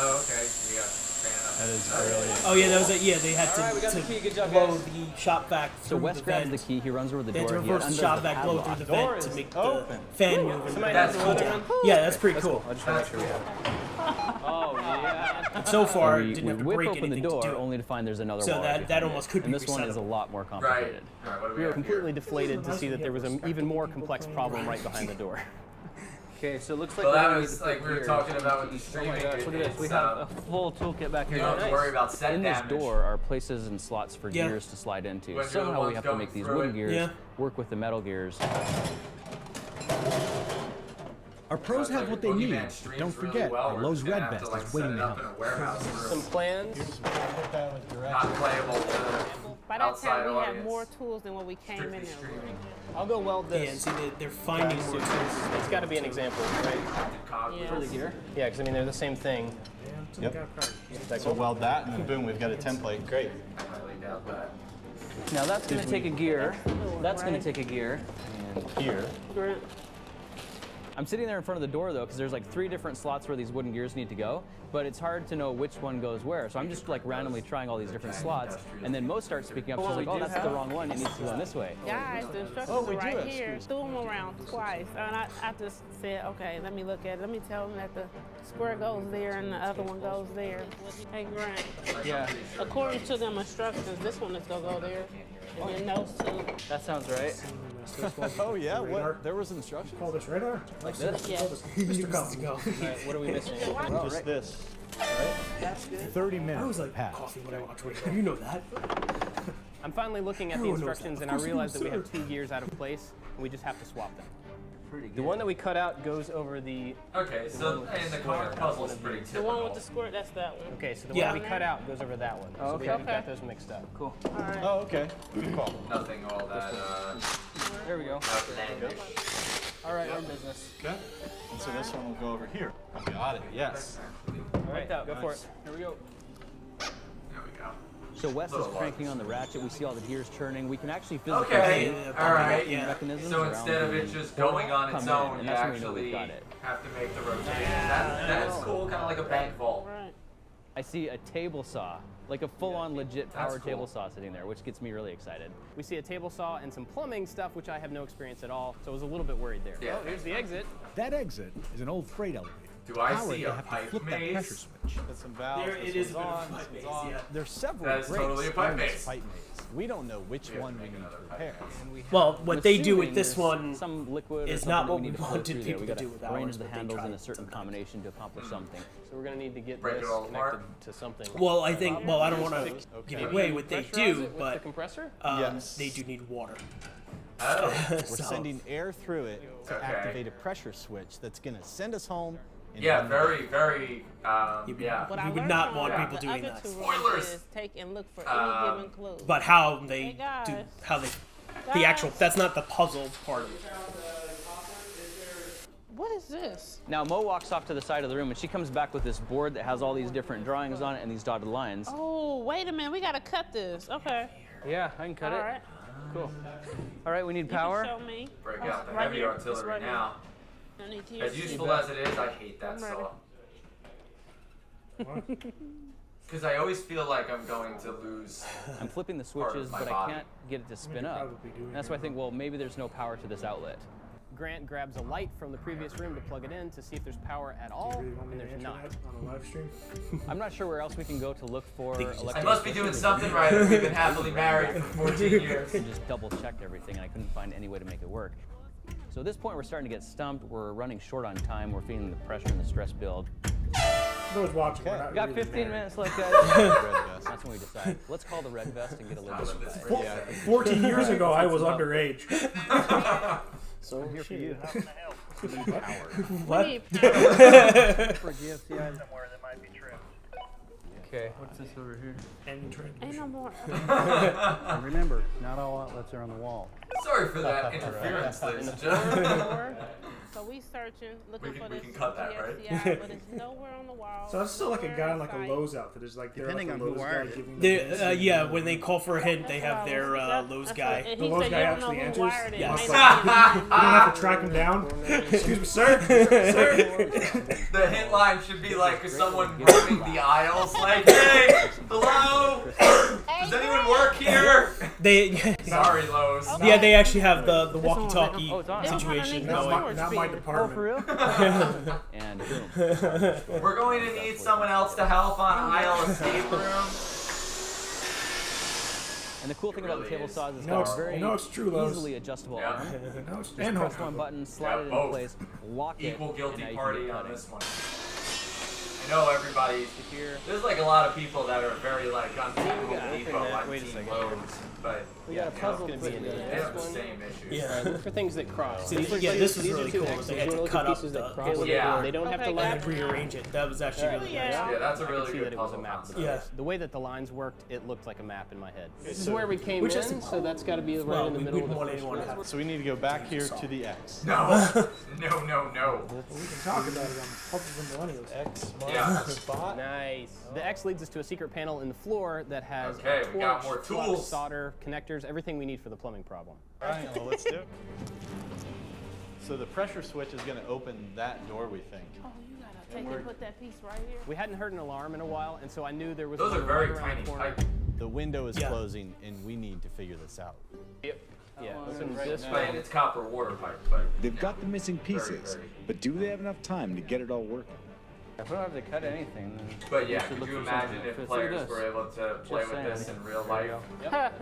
Speaker 2: Oh, okay. You got fan up
Speaker 10: That is brilliant.
Speaker 1: Oh yeah, that was it. Yeah, they had to,
Speaker 5: All right, we got the key. Good job,
Speaker 1: blow
Speaker 5: guys.
Speaker 1: the shop vac
Speaker 5: So
Speaker 1: through
Speaker 5: Wes
Speaker 1: the
Speaker 5: grabs
Speaker 1: vent.
Speaker 5: the key. He runs over the
Speaker 1: They had
Speaker 5: door.
Speaker 1: to
Speaker 5: He
Speaker 1: reverse the
Speaker 5: undoes
Speaker 1: shop vac, blow
Speaker 5: padlock.
Speaker 1: through the
Speaker 10: Door
Speaker 1: vent to
Speaker 10: is
Speaker 1: make the
Speaker 10: open.
Speaker 1: fan move. And
Speaker 2: That's
Speaker 1: cool
Speaker 2: cool.
Speaker 1: down. Yeah, that's pretty cool.
Speaker 11: I just want to make sure we have it. Oh, yeah.
Speaker 1: And so far,
Speaker 5: we
Speaker 1: didn't have to
Speaker 5: whip
Speaker 1: break
Speaker 5: open the
Speaker 1: anything
Speaker 5: door
Speaker 1: to do it.
Speaker 5: only to find there's another
Speaker 1: So
Speaker 5: wall.
Speaker 1: that
Speaker 5: behind
Speaker 1: almost
Speaker 5: it.
Speaker 1: could be
Speaker 5: And this one is a
Speaker 1: resettable.
Speaker 5: lot more
Speaker 2: Right.
Speaker 5: complicated.
Speaker 2: All right, what do
Speaker 11: We
Speaker 2: we
Speaker 11: were
Speaker 2: have here?
Speaker 11: completely deflated to see that there was an even more complex problem right behind the door.
Speaker 5: Okay, so it looks like
Speaker 2: Well,
Speaker 5: we're
Speaker 2: that
Speaker 5: gonna
Speaker 2: was
Speaker 5: need to
Speaker 2: like
Speaker 5: put
Speaker 2: we were
Speaker 5: gears.
Speaker 2: talking about with the
Speaker 5: Oh
Speaker 2: streaming.
Speaker 5: my gosh, look at this. We
Speaker 2: it's,
Speaker 5: have a full toolkit back
Speaker 2: you
Speaker 5: here.
Speaker 2: don't have to worry about set
Speaker 5: In this
Speaker 2: damage.
Speaker 5: door are places and slots for
Speaker 1: Yeah.
Speaker 5: gears to slide into.
Speaker 2: When you're the
Speaker 5: Somehow we
Speaker 2: ones
Speaker 5: have to
Speaker 2: going
Speaker 5: make these
Speaker 2: through
Speaker 5: wooden
Speaker 2: it.
Speaker 5: gears
Speaker 1: Yeah.
Speaker 5: work with the metal gears.
Speaker 12: Our pros
Speaker 2: So it's
Speaker 12: have
Speaker 2: like
Speaker 12: what they
Speaker 2: Boogeyman
Speaker 12: need, but
Speaker 2: streams
Speaker 12: don't
Speaker 2: really
Speaker 12: forget,
Speaker 2: well.
Speaker 12: our
Speaker 2: We're
Speaker 12: Lowe's
Speaker 2: just gonna
Speaker 12: Red
Speaker 2: have
Speaker 12: Vest
Speaker 2: to, like,
Speaker 12: is waiting
Speaker 2: set
Speaker 12: to
Speaker 2: it up
Speaker 12: help.
Speaker 2: in a warehouse for
Speaker 11: Some plans.
Speaker 10: Put that with direct.
Speaker 2: not playable to
Speaker 9: By that
Speaker 2: outside
Speaker 9: time, we
Speaker 2: audience.
Speaker 9: had more tools than what we came
Speaker 2: Strictly
Speaker 9: in there with.
Speaker 2: streaming.
Speaker 11: I'll go weld
Speaker 1: Yeah, and
Speaker 11: this.
Speaker 1: see, they're finding more tools.
Speaker 11: It's got to be an example, right?
Speaker 2: Cog
Speaker 9: Yeah.
Speaker 2: wheels.
Speaker 5: Gear?
Speaker 11: Yeah, because I mean they're the same thing.
Speaker 10: Yep. So weld that, and then boom, we've got a template. Great.
Speaker 2: I highly doubt that.
Speaker 5: Now that's going to take a gear. That's going to
Speaker 9: Right.
Speaker 5: take a gear.
Speaker 10: Here.
Speaker 5: I'm sitting there in front of the door though, because there's like 3 different slots where these wooden gears need to go, but it's hard to know which one goes where. So I'm just like randomly trying all these different slots, and then Mo starts speaking up. She's like, "Oh, that's the wrong one. It needs to go in this way."
Speaker 9: Guys, the instructions
Speaker 10: Oh, we
Speaker 9: are
Speaker 10: do
Speaker 9: right
Speaker 10: have
Speaker 9: here.
Speaker 10: screws.
Speaker 9: Threw them around twice. And I just said, okay, let me look at it. Let me tell them that the square goes there and the other one goes there. Hey, Grant,
Speaker 5: Yeah,
Speaker 9: according to them instructions, this one is going to go there. And then those two.
Speaker 5: that sounds right.
Speaker 10: Oh yeah. What? There was instructions.
Speaker 3: Call this radar?
Speaker 5: Like this.
Speaker 9: Yeah.
Speaker 3: Mr. Go.
Speaker 5: All right, what are we missing?
Speaker 10: Just this.
Speaker 12: 30 minutes.
Speaker 1: I was like
Speaker 12: Pat.
Speaker 1: coffee when I watch radio. You know that.
Speaker 11: I'm finally looking at the
Speaker 1: Everyone knows
Speaker 11: instructions
Speaker 1: that.
Speaker 11: and
Speaker 1: Of
Speaker 11: I
Speaker 1: course you
Speaker 11: realize
Speaker 1: do,
Speaker 11: that we have
Speaker 1: sir.
Speaker 11: 2 gears out of place and we just have to swap them.
Speaker 5: Pretty good.
Speaker 11: The one that we cut out goes over the.
Speaker 2: Okay, so and the card puzzle's pretty
Speaker 9: The
Speaker 2: typical.
Speaker 9: one with the square, that's that one.
Speaker 11: Okay, so the
Speaker 1: Yeah.
Speaker 11: one we cut out goes over that one.
Speaker 5: Oh,
Speaker 11: So
Speaker 5: okay.
Speaker 11: we've got those mixed up.
Speaker 5: Cool.
Speaker 9: All right.
Speaker 10: Oh, okay. Good call.
Speaker 2: Nothing all that
Speaker 5: There we go.
Speaker 2: outlandish.
Speaker 5: All right, our business.
Speaker 10: Okay. And so this one will go over here. Got it. Yes.
Speaker 11: All right, go for it.
Speaker 5: Here we go.
Speaker 2: There we go.
Speaker 5: So Wes is
Speaker 2: Little
Speaker 5: cranking on the ratchet. We see all the gears turning. We can actually physically
Speaker 2: Okay,
Speaker 5: see
Speaker 2: all right.
Speaker 5: the mechanisms
Speaker 2: So
Speaker 5: around
Speaker 2: instead of
Speaker 5: the
Speaker 2: it just going on its
Speaker 5: come in,
Speaker 2: own,
Speaker 5: and
Speaker 2: you
Speaker 5: that's when we know
Speaker 2: actually
Speaker 5: we've got it.
Speaker 2: have to make the rotation. That's cool, kind of like a bank vault.
Speaker 9: Right.
Speaker 5: I see a table saw, like a full-on legit
Speaker 2: That's
Speaker 5: power table
Speaker 2: cool.
Speaker 5: saw sitting there, which gets me really excited.
Speaker 11: We see a table saw and some plumbing stuff, which I have no experience at all, so I was a little bit worried there.
Speaker 2: Yeah.
Speaker 11: Oh, here's the exit.
Speaker 12: That exit is an old freight elevator.
Speaker 2: Do I
Speaker 12: Powered,
Speaker 2: see
Speaker 12: you
Speaker 2: a
Speaker 12: have to
Speaker 2: pipe
Speaker 12: flip that pressure
Speaker 2: maze?
Speaker 12: switch.
Speaker 10: That's some valves.
Speaker 1: There
Speaker 10: This
Speaker 1: it is
Speaker 10: one's
Speaker 1: a bit of
Speaker 10: on,
Speaker 1: a
Speaker 10: this
Speaker 1: pipe
Speaker 10: one's
Speaker 1: maze,
Speaker 10: on.
Speaker 1: yeah.
Speaker 12: There's several
Speaker 2: That is
Speaker 12: breaks
Speaker 2: totally a pipe
Speaker 12: in this
Speaker 2: maze.
Speaker 12: pipe maze. We don't know which
Speaker 2: have
Speaker 12: one
Speaker 2: to
Speaker 12: we
Speaker 2: make
Speaker 12: need to
Speaker 2: another
Speaker 12: repair.
Speaker 2: pipe
Speaker 1: Well, what they do with
Speaker 5: Assuming
Speaker 1: this
Speaker 5: there's
Speaker 1: one
Speaker 5: some liquid or
Speaker 1: is
Speaker 5: something
Speaker 1: not
Speaker 5: that
Speaker 1: what
Speaker 5: we
Speaker 1: we
Speaker 5: need to flow
Speaker 1: wanted
Speaker 5: through there.
Speaker 1: people
Speaker 5: We
Speaker 1: to
Speaker 5: gotta
Speaker 1: do with
Speaker 5: arrange
Speaker 1: ours,
Speaker 5: the
Speaker 1: but they
Speaker 5: handles
Speaker 1: tried
Speaker 5: in a
Speaker 1: it
Speaker 5: certain
Speaker 1: sometimes.
Speaker 5: combination to accomplish something.
Speaker 11: So we're gonna need to get
Speaker 2: Break it
Speaker 11: this
Speaker 2: all
Speaker 11: connected
Speaker 2: apart?
Speaker 11: to something.
Speaker 1: Well, I think. Well, I don't want to give
Speaker 10: Okay.
Speaker 1: away what they
Speaker 11: Pressurize
Speaker 1: do,
Speaker 11: it with the
Speaker 1: but
Speaker 11: compressor?
Speaker 10: Yes.
Speaker 1: they do need water.
Speaker 2: Oh,
Speaker 12: We're
Speaker 1: So-
Speaker 12: sending air through it to
Speaker 2: Okay.
Speaker 12: activate a pressure switch that's going to send us home. in
Speaker 2: yeah,
Speaker 12: 1 minute.
Speaker 2: very, very, yeah.
Speaker 9: What
Speaker 1: You
Speaker 9: I
Speaker 1: would
Speaker 9: learned
Speaker 1: not
Speaker 9: from
Speaker 1: want
Speaker 9: the
Speaker 1: people doing
Speaker 9: other
Speaker 1: that.
Speaker 9: two
Speaker 2: Spoilers!
Speaker 9: is take and look for
Speaker 2: Um,
Speaker 9: any given clue.
Speaker 1: But how they
Speaker 9: Hey, guys.
Speaker 1: do, how they, the actual, that's not the puzzle part of it.
Speaker 9: What is this?
Speaker 5: Now Mo walks off to the side of the room and she comes back with this board that has all these different drawings on it and these dotted lines.
Speaker 9: Oh, wait a minute. We got to cut this. Okay.
Speaker 5: Yeah, I can cut
Speaker 9: All
Speaker 5: it.
Speaker 9: right.
Speaker 5: Cool. All right, we need
Speaker 9: You
Speaker 5: power.
Speaker 9: can show me.
Speaker 2: Break
Speaker 9: Oh,
Speaker 2: out the
Speaker 9: right
Speaker 2: heavy
Speaker 9: here. It's
Speaker 2: artillery
Speaker 9: right here.
Speaker 2: now.
Speaker 9: I need to
Speaker 2: As
Speaker 9: use
Speaker 2: useful as it is, I hate that
Speaker 9: I'm ready.
Speaker 2: saw. Because I always feel like I'm going to lose.
Speaker 5: I'm flipping the
Speaker 2: Part of
Speaker 5: switches,
Speaker 2: my
Speaker 5: but
Speaker 2: body.
Speaker 5: I can't get it to spin up.
Speaker 3: probably doing
Speaker 5: That's
Speaker 3: it
Speaker 5: why I think, well, maybe there's no power to this outlet.
Speaker 11: Grant grabs a light from the previous room to plug it in to see if there's power at all,
Speaker 3: Really want me
Speaker 11: and
Speaker 3: to
Speaker 11: there's
Speaker 3: answer
Speaker 11: not.
Speaker 3: that on a live stream?
Speaker 5: I'm not sure where else we can go to look for
Speaker 1: Think you just-
Speaker 2: I
Speaker 5: electric
Speaker 2: must be doing something right if we've been happily married for 14 years.
Speaker 5: I just double checked everything and I couldn't find any way to make it work. So at this point, we're starting to get stumped. We're running short on time. We're feeling the pressure and the stress build.
Speaker 3: Those watching.
Speaker 10: Okay.
Speaker 3: we're not
Speaker 5: We got
Speaker 3: really
Speaker 5: 15
Speaker 3: married.
Speaker 5: minutes left, guys.
Speaker 10: Red vest.
Speaker 5: That's when we decide. Let's call the red vest and get a little bit of
Speaker 3: Four- 14 years ago, I was underage.
Speaker 12: So I'm here for you.
Speaker 1: What?
Speaker 9: We need power.
Speaker 7: For GFCI somewhere that might be trimmed.
Speaker 5: Okay, what's this over here?
Speaker 3: And transmission.
Speaker 9: Ain't no more.
Speaker 7: And remember, not all outlets are on the wall.
Speaker 2: Sorry for that interference, ladies and gentlemen.
Speaker 9: Four. So we searching, looking for
Speaker 2: we
Speaker 9: this
Speaker 2: can cut that, right?
Speaker 9: GFCI, but it's nowhere on the wall.
Speaker 3: So that's still like a guy in like a
Speaker 9: nowhere in
Speaker 3: Lowe's outfit. It's like they're like
Speaker 12: Depending
Speaker 3: a
Speaker 12: on who
Speaker 3: Lowe's guy
Speaker 12: wired it.
Speaker 3: giving
Speaker 1: They, yeah, when they call for a hint, they have their Lowe's guy.
Speaker 9: And
Speaker 3: The
Speaker 9: he
Speaker 3: Lowe's
Speaker 9: said
Speaker 3: guy
Speaker 9: you don't
Speaker 3: actually
Speaker 9: know who
Speaker 3: enters?
Speaker 9: wired it.
Speaker 1: Yes.
Speaker 9: It may not be
Speaker 3: You don't have to track him down. Excuse me, sir.
Speaker 2: The hint line should be like someone roaming the aisles, like, hey, hello, does anyone work here?
Speaker 1: They
Speaker 2: Sorry, Lowe's.
Speaker 1: yeah, they actually have the walkie-talkie
Speaker 5: Oh, it's on.
Speaker 1: situation
Speaker 9: It was
Speaker 1: going.
Speaker 9: underneath
Speaker 3: Not my
Speaker 9: Speed.
Speaker 3: department.
Speaker 5: And boom.
Speaker 2: We're going to need someone else to help on aisle escape room.
Speaker 5: And the cool thing about the table saw is it's
Speaker 3: No,
Speaker 5: got
Speaker 3: it's-
Speaker 5: a very
Speaker 3: you know it's true, Lowe's.
Speaker 5: easily adjustable
Speaker 2: Yeah.
Speaker 5: arm.
Speaker 3: No, it's
Speaker 5: Just
Speaker 3: and
Speaker 5: press
Speaker 3: hopefully.
Speaker 5: one button, slide it into
Speaker 2: both.
Speaker 5: place, lock it.
Speaker 2: Equal
Speaker 5: and
Speaker 2: guilty
Speaker 5: now you can
Speaker 2: party
Speaker 5: do
Speaker 2: on
Speaker 5: cutting.
Speaker 2: this one. I know everybody.
Speaker 5: Here.
Speaker 2: There's like a lot of people that are very like on Team
Speaker 11: we gotta
Speaker 2: Home
Speaker 11: open
Speaker 2: Depot,
Speaker 11: that.
Speaker 2: like
Speaker 11: Wait a
Speaker 2: Team
Speaker 11: second.
Speaker 2: Lowe's, but
Speaker 11: We got a puzzle
Speaker 2: you
Speaker 11: to
Speaker 2: know,
Speaker 11: put together.
Speaker 2: they have the same issues.
Speaker 1: Yeah.
Speaker 11: Look for things that cross.
Speaker 1: See,
Speaker 11: These are-
Speaker 1: yeah, this was
Speaker 11: these are
Speaker 1: really
Speaker 11: two
Speaker 1: cool.
Speaker 11: X's.
Speaker 1: They had
Speaker 11: You
Speaker 1: to
Speaker 11: wanna look
Speaker 1: cut
Speaker 11: at
Speaker 1: up
Speaker 11: pieces
Speaker 1: the
Speaker 11: that cross.
Speaker 2: Yeah.
Speaker 11: They don't have to
Speaker 9: Okay,
Speaker 11: line
Speaker 1: and
Speaker 11: up.
Speaker 1: rearrange it. That was actually really
Speaker 9: Yeah.
Speaker 1: nice.
Speaker 2: Yeah, that's a
Speaker 11: I could
Speaker 2: really
Speaker 11: see
Speaker 2: good
Speaker 11: that it was a
Speaker 2: puzzle
Speaker 11: map.
Speaker 2: concept.
Speaker 1: Yeah.
Speaker 11: The way that the lines worked, it looked like a map in my head. This is
Speaker 1: So-
Speaker 11: where we came
Speaker 1: which
Speaker 11: in,
Speaker 1: is-
Speaker 11: so that's got to be right
Speaker 1: Well,
Speaker 11: in the
Speaker 1: we
Speaker 11: middle of
Speaker 1: wouldn't
Speaker 11: the
Speaker 1: want
Speaker 11: first
Speaker 1: anyone to
Speaker 11: row.
Speaker 1: have.
Speaker 10: So we need to go back here to the X.
Speaker 2: No, no.
Speaker 3: We can talk about it on Puzzles and Millennials.
Speaker 10: X marks
Speaker 2: Yeah.
Speaker 10: the spot.
Speaker 11: Nice. The X leads us to a secret panel in the floor that has
Speaker 2: Okay,
Speaker 11: a torch,
Speaker 2: we got more
Speaker 11: flux,
Speaker 2: tools.
Speaker 11: solder, connectors, everything we need for the plumbing problem.
Speaker 10: All right, well, let's do it. So the pressure switch is going to open that door, we think.
Speaker 9: Oh, you gotta take and put that piece right here.
Speaker 11: We hadn't heard an alarm in a while, and so I knew there was
Speaker 2: Those
Speaker 11: one
Speaker 2: are very
Speaker 11: right around
Speaker 2: tiny
Speaker 11: the corner.
Speaker 2: pipe.
Speaker 12: The window is
Speaker 1: Yeah.
Speaker 12: closing, and we need to figure this out.
Speaker 11: Yeah, open this
Speaker 2: But
Speaker 11: one.
Speaker 2: it's copper water pipe, but
Speaker 13: They've got the missing pieces,
Speaker 2: very.
Speaker 13: but do they have enough time to get it all working?
Speaker 5: If we don't have to cut anything, then
Speaker 2: But
Speaker 5: we
Speaker 2: yeah,
Speaker 5: should
Speaker 2: could
Speaker 5: look
Speaker 2: you
Speaker 5: for
Speaker 2: imagine
Speaker 5: something.
Speaker 2: if
Speaker 5: Look at
Speaker 2: players
Speaker 5: this.
Speaker 2: were able to play with
Speaker 5: saying.
Speaker 2: this in real life?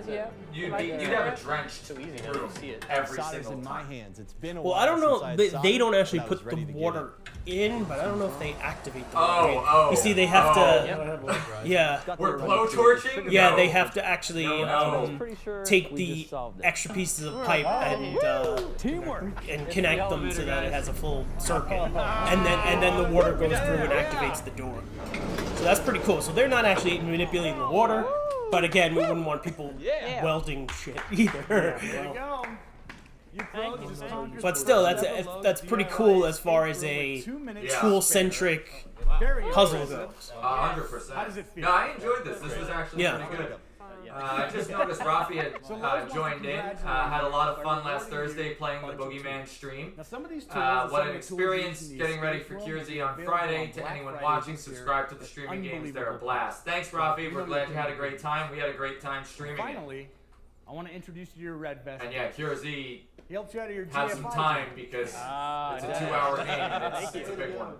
Speaker 9: Yeah.
Speaker 2: You'd have a drenched
Speaker 11: So easy now
Speaker 2: room
Speaker 11: to see it.
Speaker 2: every
Speaker 12: Solder's
Speaker 2: single
Speaker 12: in my
Speaker 2: time.
Speaker 12: hands. It's been a
Speaker 1: Well,
Speaker 12: while
Speaker 1: I don't know.
Speaker 12: since I had
Speaker 1: They
Speaker 12: soldered,
Speaker 1: don't actually
Speaker 12: but I was
Speaker 1: put the
Speaker 12: ready to get
Speaker 1: water in, but I don't know if they activate the
Speaker 2: Oh,
Speaker 1: water.
Speaker 2: oh,
Speaker 1: You see, they have
Speaker 2: oh.
Speaker 1: to.
Speaker 11: Yep.
Speaker 1: Yeah.
Speaker 5: Got
Speaker 2: We're
Speaker 5: the right
Speaker 2: blow
Speaker 5: to-
Speaker 2: torching?
Speaker 1: Yeah,
Speaker 2: No.
Speaker 1: they have to actually
Speaker 2: No.
Speaker 5: Pretty sure
Speaker 1: take
Speaker 5: we
Speaker 1: the
Speaker 5: just solved it.
Speaker 1: extra pieces of pipe
Speaker 5: Teamwork.
Speaker 1: and connect them so that it has a full circuit, and then the water goes through and activates the door. So that's pretty cool. So they're not actually manipulating the water, but again, we wouldn't want people welding shit either. But still, that's pretty cool as far as a tool-centric puzzle goes.
Speaker 2: 100%.
Speaker 7: How does it feel?
Speaker 2: No, I enjoyed this. This was actually
Speaker 1: Yeah.
Speaker 2: pretty good. I just noticed Rafi had joined in, had a lot of fun last Thursday playing the Boogeyman stream.
Speaker 7: Now some of these tools are
Speaker 2: What
Speaker 7: some
Speaker 2: an
Speaker 7: of the tools
Speaker 2: experience
Speaker 7: used in the
Speaker 2: getting ready
Speaker 7: escape
Speaker 2: for
Speaker 7: room.
Speaker 2: Kiersey on
Speaker 7: Available
Speaker 2: Friday.
Speaker 7: on
Speaker 2: To
Speaker 7: Black
Speaker 2: anyone
Speaker 7: Friday
Speaker 2: watching,
Speaker 7: this year.
Speaker 2: subscribe to the streaming games. They're a
Speaker 7: Unbelievable.
Speaker 2: blast. Thanks, Rafi. We're glad you had a great time. We had a great time streaming it.
Speaker 7: Finally, I want to introduce you to your red vest.
Speaker 2: And yeah, Kiersey
Speaker 7: He helped you out of your
Speaker 2: had some
Speaker 7: GFI
Speaker 2: time
Speaker 7: job.
Speaker 2: because
Speaker 11: Ah,
Speaker 2: it's a
Speaker 11: nice.
Speaker 2: 2-hour game and it's a big one.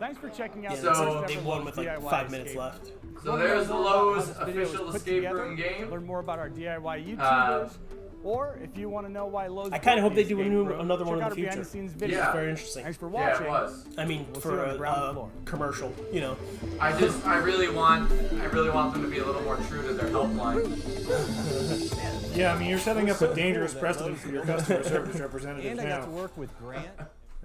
Speaker 7: Thanks for checking out
Speaker 1: Yeah,
Speaker 7: the
Speaker 2: So-
Speaker 7: first
Speaker 1: they
Speaker 7: ever
Speaker 1: won
Speaker 7: Lowe's
Speaker 1: with like
Speaker 7: DIY
Speaker 1: 5 minutes
Speaker 7: escape.
Speaker 1: left.
Speaker 2: So there's the Lowe's
Speaker 7: How this video was
Speaker 2: official
Speaker 7: put
Speaker 2: escape
Speaker 7: together,
Speaker 2: room game.
Speaker 7: Learn more about our DIY
Speaker 2: Uh,
Speaker 7: YouTubers, or if you want to know why Lowe's.
Speaker 1: I kind of
Speaker 7: built
Speaker 1: hope they
Speaker 7: the
Speaker 1: do
Speaker 7: escape room,
Speaker 1: another one
Speaker 7: check
Speaker 1: in
Speaker 7: out
Speaker 1: the
Speaker 7: our
Speaker 1: future.
Speaker 7: behind-the-scenes video.
Speaker 2: Yeah.
Speaker 1: It's very interesting.
Speaker 7: Thanks for
Speaker 2: Yeah,
Speaker 7: watching.
Speaker 2: it was.
Speaker 1: I mean,
Speaker 7: We'll see
Speaker 1: for
Speaker 7: you on the ground
Speaker 1: a
Speaker 7: floor.
Speaker 1: commercial, you know.
Speaker 2: I really want them to be a little more true to their helpline.
Speaker 3: Yeah, I mean, you're setting up a dangerous precedent for your customer service representatives
Speaker 12: And I got to
Speaker 3: now.
Speaker 12: work with Grant.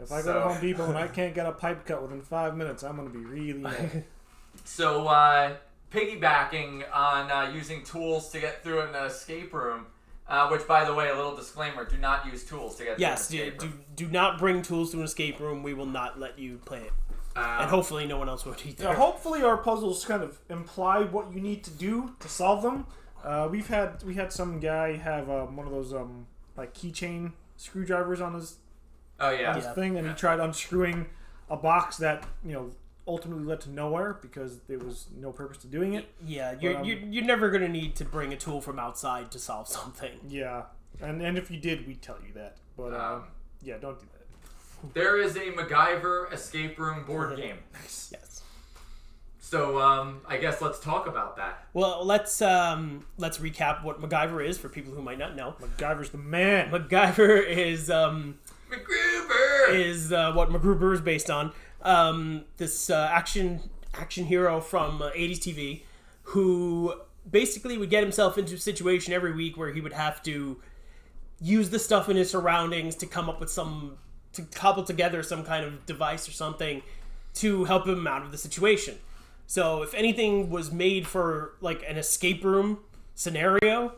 Speaker 3: If I go to Home Depot and I can't get a pipe cut within 5 minutes, I'm going to be really mad.
Speaker 2: So, piggybacking on using tools to get through an escape room, which, by the way, a little disclaimer: do not use tools to get
Speaker 1: Yes,
Speaker 2: through an escape room.
Speaker 1: do not bring tools to an escape room. We will not let you play it. And hopefully no one else would either.
Speaker 3: Yeah, hopefully our puzzles kind of imply what you need to do to solve them. We had some guy have one of those like keychain screwdrivers on his thing, and he tried unscrewing a box that ultimately led to nowhere because there was no purpose to doing it.
Speaker 1: Yeah, you're never gonna need to bring a tool from outside to solve something.
Speaker 3: Yeah, and if you did, we'd tell you that. But yeah, don't do that.
Speaker 2: There is a MacGyver escape room board game.
Speaker 1: Yes.
Speaker 2: So I guess let's talk about that.
Speaker 1: Well, let's recap what MacGyver is for people who might not know.
Speaker 3: MacGyver's the man.
Speaker 1: MacGyver is
Speaker 2: MacGruber
Speaker 1: is what MacGruber is based on. This action hero from 80s TV who basically would get himself into a situation every week where he would have to use the stuff in his surroundings to come up with to cobble together some kind of device or something to help him out of the situation. So if anything was made for like an escape room scenario,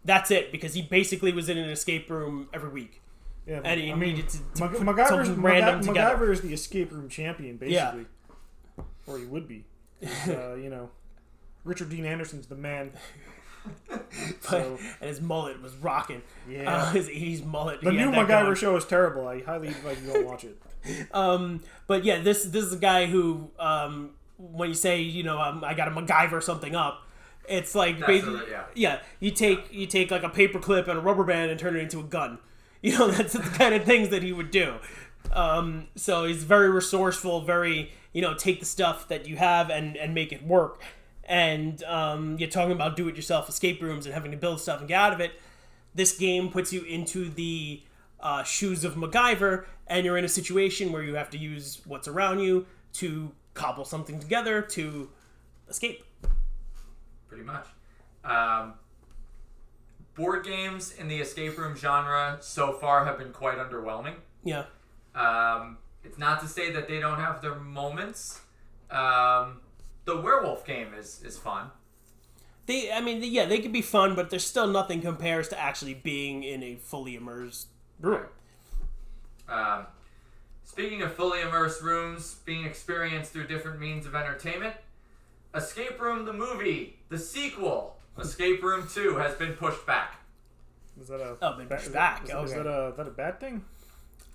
Speaker 1: that's it, because he basically was in an escape room every week.
Speaker 3: Yeah,
Speaker 1: and he needed to put
Speaker 3: MacGyver's,
Speaker 1: something random together.
Speaker 3: MacGyver is the escape room champion, basically. Or he would be. Richard Dean Anderson's the man.
Speaker 1: And his mullet was rocking.
Speaker 3: Yeah.
Speaker 1: His 80s mullet.
Speaker 3: The
Speaker 1: he
Speaker 3: new
Speaker 1: had that
Speaker 3: MacGyver
Speaker 1: going.
Speaker 3: show is terrible. I highly advise you don't watch it.
Speaker 1: But yeah, this is a guy who, when you say, I got to MacGyver something up, it's like basically, you take like a paper clip and a rubber band and turn it into a gun. That's the kind of things that he would do. So he's very resourceful, very, take the stuff that you have and make it work. And you're talking about do-it-yourself escape rooms and having to build stuff and get out of it. This game puts you into the shoes of MacGyver, and you're in a situation where you have to use what's around you to cobble something together to escape.
Speaker 2: Pretty much. Board games in the escape room genre so far have been quite underwhelming.
Speaker 1: Yeah.
Speaker 2: It's not to say that they don't have their moments. The werewolf game is fun.
Speaker 1: They can be fun, but there's still nothing compares to actually being in a fully immersed room.
Speaker 2: Speaking of fully immersed rooms being experienced through different means of entertainment, Escape Room the movie, the sequel, Escape Room 2, has been pushed back.
Speaker 3: Is that
Speaker 1: been pushed back?
Speaker 3: Is
Speaker 1: Okay.
Speaker 3: that a bad thing?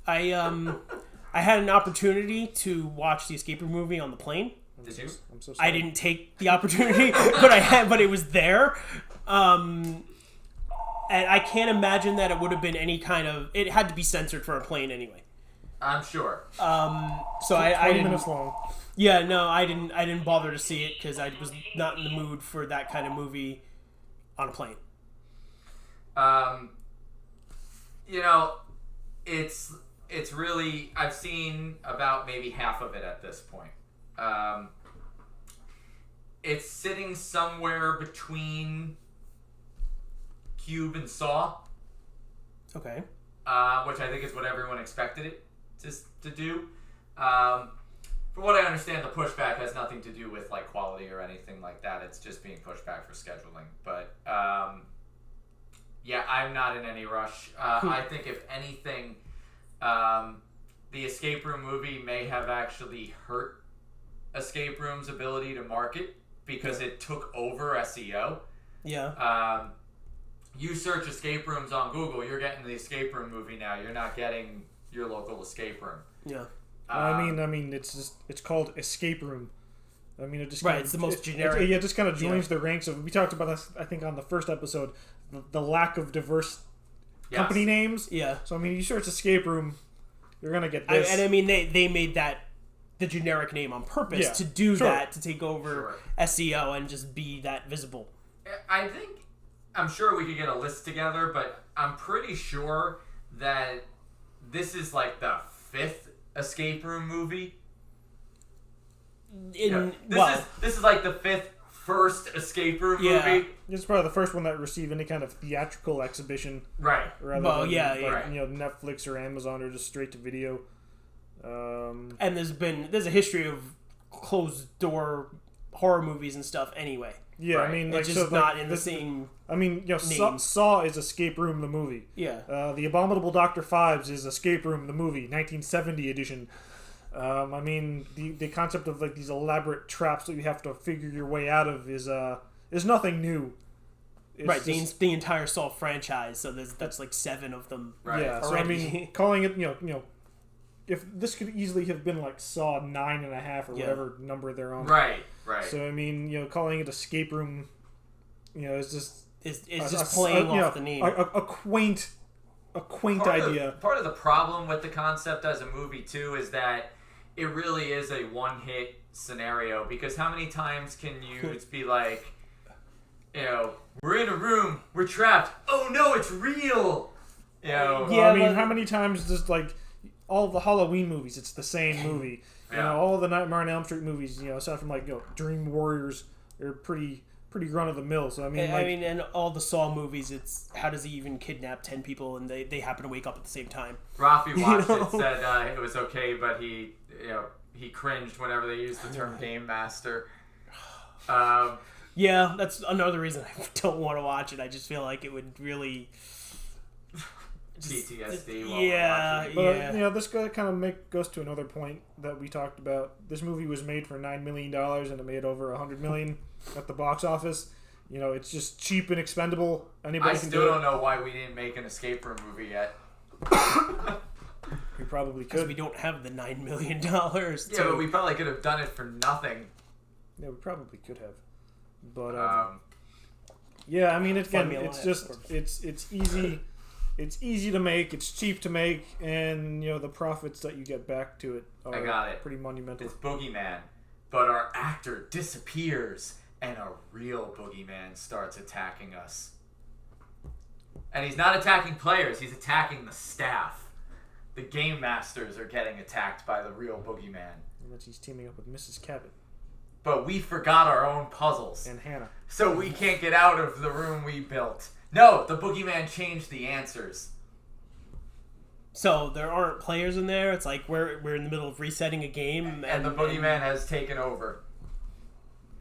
Speaker 1: I had an opportunity to watch the escape room movie on the plane.
Speaker 2: Did you?
Speaker 3: I'm so sorry.
Speaker 1: I didn't take the opportunity, but it was there. And I can't imagine that it would have been any kind of. It had to be censored for a plane anyway.
Speaker 2: I'm sure.
Speaker 1: So I
Speaker 3: 20
Speaker 1: didn't.
Speaker 3: minutes long.
Speaker 1: Yeah, no, I didn't bother to see it because I was not in the mood for that kind of movie on a plane.
Speaker 2: It's really, I've seen about maybe half of it at this point. It's sitting somewhere between Cube and Saw.
Speaker 1: Okay.
Speaker 2: Which I think is what everyone expected it to do. From what I understand, the pushback has nothing to do with like quality or anything like that. It's just being pushed back for scheduling. But yeah, I'm not in any rush. I think if anything, the escape room movie may have actually hurt escape room's ability to market because it took over SEO.
Speaker 1: Yeah.
Speaker 2: You search escape rooms on Google, you're getting the escape room movie now. You're not getting your local escape room.
Speaker 1: Yeah.
Speaker 3: I mean, it's called Escape Room. I mean, it just
Speaker 1: it's the most generic.
Speaker 3: It just kind of joins the ranks of. We talked about this, I think, on the first episode, the lack of diverse company names.
Speaker 1: Yeah.
Speaker 3: So I mean, you search Escape Room, you're gonna get this.
Speaker 1: I mean, they made that the generic name on purpose to do that, to take over SEO and just be that visible.
Speaker 2: I'm sure we could get a list together, but I'm pretty sure that this is like the 5th escape room movie. This is like the 5th first escape room movie.
Speaker 3: This is probably the first one that received any kind of theatrical exhibition.
Speaker 2: Right.
Speaker 3: Rather than Netflix or Amazon or just straight to video.
Speaker 1: And there's a history of closed door horror movies and stuff anyway.
Speaker 3: Yeah, I mean,
Speaker 1: it's just not in the same.
Speaker 3: I mean, Saw is Escape Room the movie.
Speaker 1: Yeah.
Speaker 3: The Abominable Dr. Phibes is Escape Room the movie, 1970 edition. I mean, the concept of like these elaborate traps that you have to figure your way out of is nothing new.
Speaker 1: It's the entire Saw franchise. So that's like 7 of them.
Speaker 2: Right.
Speaker 3: Yeah. So I mean, calling it if this could easily have been like Saw 9.5 or whatever number they're on.
Speaker 2: Right.
Speaker 3: So I mean, calling it Escape Room, is just
Speaker 1: just playing off the name.
Speaker 3: A quaint idea.
Speaker 2: Part of the problem with the concept as a movie too is that it really is a one-hit scenario, because how many times can you be like, we're in a room, we're trapped. Oh no, it's real.
Speaker 3: I mean, how many times does like all the Halloween movies? It's the same movie. All the Nightmare on Elm Street movies. Aside from like Dream Warriors, are pretty run of the mill. So I mean,
Speaker 1: and all the Saw movies, it's how does he even kidnap 10 people and they happen to wake up at the same time?
Speaker 2: Rafi watched it, said it was okay, but he cringed whenever they used the term Game Master.
Speaker 1: Yeah, that's another reason I don't want to watch it. I just feel like it would really
Speaker 2: PTSD. While
Speaker 1: Yeah,
Speaker 2: we're watching.
Speaker 3: But you know, this kind of goes to another point that we talked about. This movie was made for $9 million and it made over $100 million at the box office. You know, it's just cheap and expendable. Anybody
Speaker 2: I
Speaker 3: can
Speaker 2: still
Speaker 3: do it.
Speaker 2: don't know why we didn't make an escape room movie yet.
Speaker 3: We probably
Speaker 1: Because
Speaker 3: could.
Speaker 1: we don't have the $9 million.
Speaker 2: Yeah, but we probably could have done it for nothing.
Speaker 3: Yeah, we probably could have. But yeah, I mean, again,
Speaker 1: Formula
Speaker 3: it's
Speaker 1: F,
Speaker 3: just
Speaker 1: or-
Speaker 3: it's easy. It's easy to make. It's cheap to make, and you know the profits that you get back to it are
Speaker 2: I got it.
Speaker 3: pretty monumental.
Speaker 2: It's Boogeyman, but our actor disappears, and a real Boogeyman starts attacking us. And he's not attacking players; he's attacking the staff. The game masters are getting attacked by the real Boogeyman.
Speaker 3: Unless he's teaming up with Mrs. Cabot
Speaker 2: But we forgot our own puzzles,
Speaker 3: and Hannah.
Speaker 2: so we can't get out of the room we built. No, the Boogeyman changed the answers.
Speaker 1: So there aren't players in there. It's like we're in the middle of resetting a game,
Speaker 2: And the Boogeyman has taken over.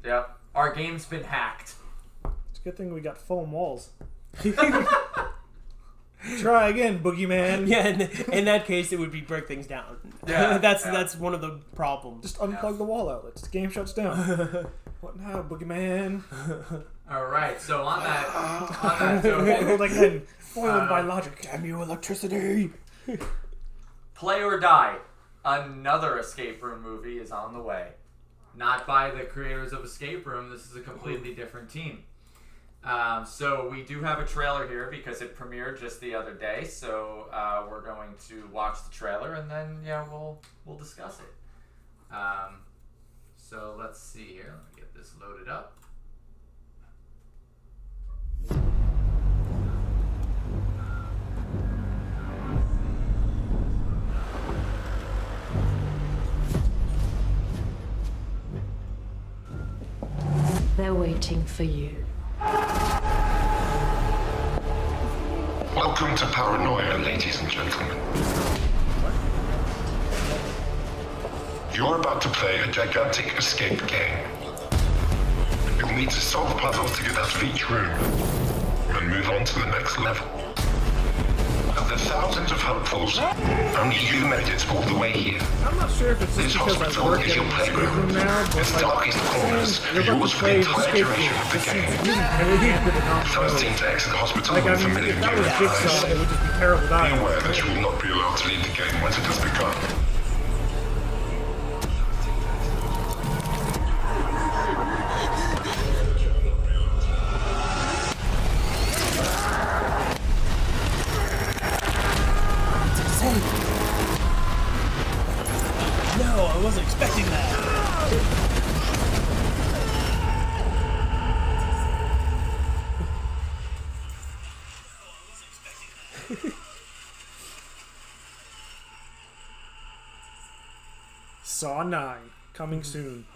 Speaker 2: Yep. Our game's been hacked.
Speaker 3: It's a good thing we got foam walls. Try again, Boogeyman.
Speaker 1: Yeah, in that case, it would be break things down.
Speaker 2: Yeah,
Speaker 1: that's one of the problems.
Speaker 3: Just unplug the wall outlets. The game shuts down. What now, Boogeyman?
Speaker 2: All right. So on that note,
Speaker 3: Foiled again. Foiled by logic.
Speaker 1: Damn you, electricity!
Speaker 2: Play or Die, another escape room movie is on the way. Not by the creators of Escape Room. This is a completely different team. So we do have a trailer here because it premiered just the other day. So we're going to watch the trailer and then we'll discuss it. So let's see here. Let me get this loaded up.
Speaker 14: They're waiting for you.
Speaker 15: Welcome to Paranoia, ladies and gentlemen. You're about to play a gigantic escape game. You'll need to solve puzzles to get out of each room and move on to the next level. Of the thousands of hopefuls, only you made it all the way here.
Speaker 3: I'm not sure if it's
Speaker 15: This
Speaker 3: just because I
Speaker 15: hospital
Speaker 3: work
Speaker 15: is
Speaker 3: at
Speaker 15: your
Speaker 3: an escape
Speaker 15: playground.
Speaker 3: room now, but
Speaker 15: Its
Speaker 3: like,
Speaker 15: darkest corners
Speaker 3: you're
Speaker 15: are
Speaker 3: about
Speaker 15: yours
Speaker 3: to
Speaker 15: for the
Speaker 3: play
Speaker 15: entire
Speaker 3: escape
Speaker 15: duration
Speaker 3: room.
Speaker 15: of the
Speaker 3: This
Speaker 15: game.
Speaker 3: seems really heavy with an
Speaker 15: First team to exit the hospital
Speaker 3: Like, I
Speaker 15: with
Speaker 3: mean,
Speaker 15: familiar
Speaker 3: if that was
Speaker 15: gear
Speaker 3: Jigsaw,
Speaker 15: eyes.
Speaker 3: it would just be terrible
Speaker 15: Be
Speaker 3: dying.
Speaker 15: aware that you will not be allowed to leave the game once it has begun.
Speaker 1: No, I wasn't expecting that.
Speaker 3: Saw 9, coming soon.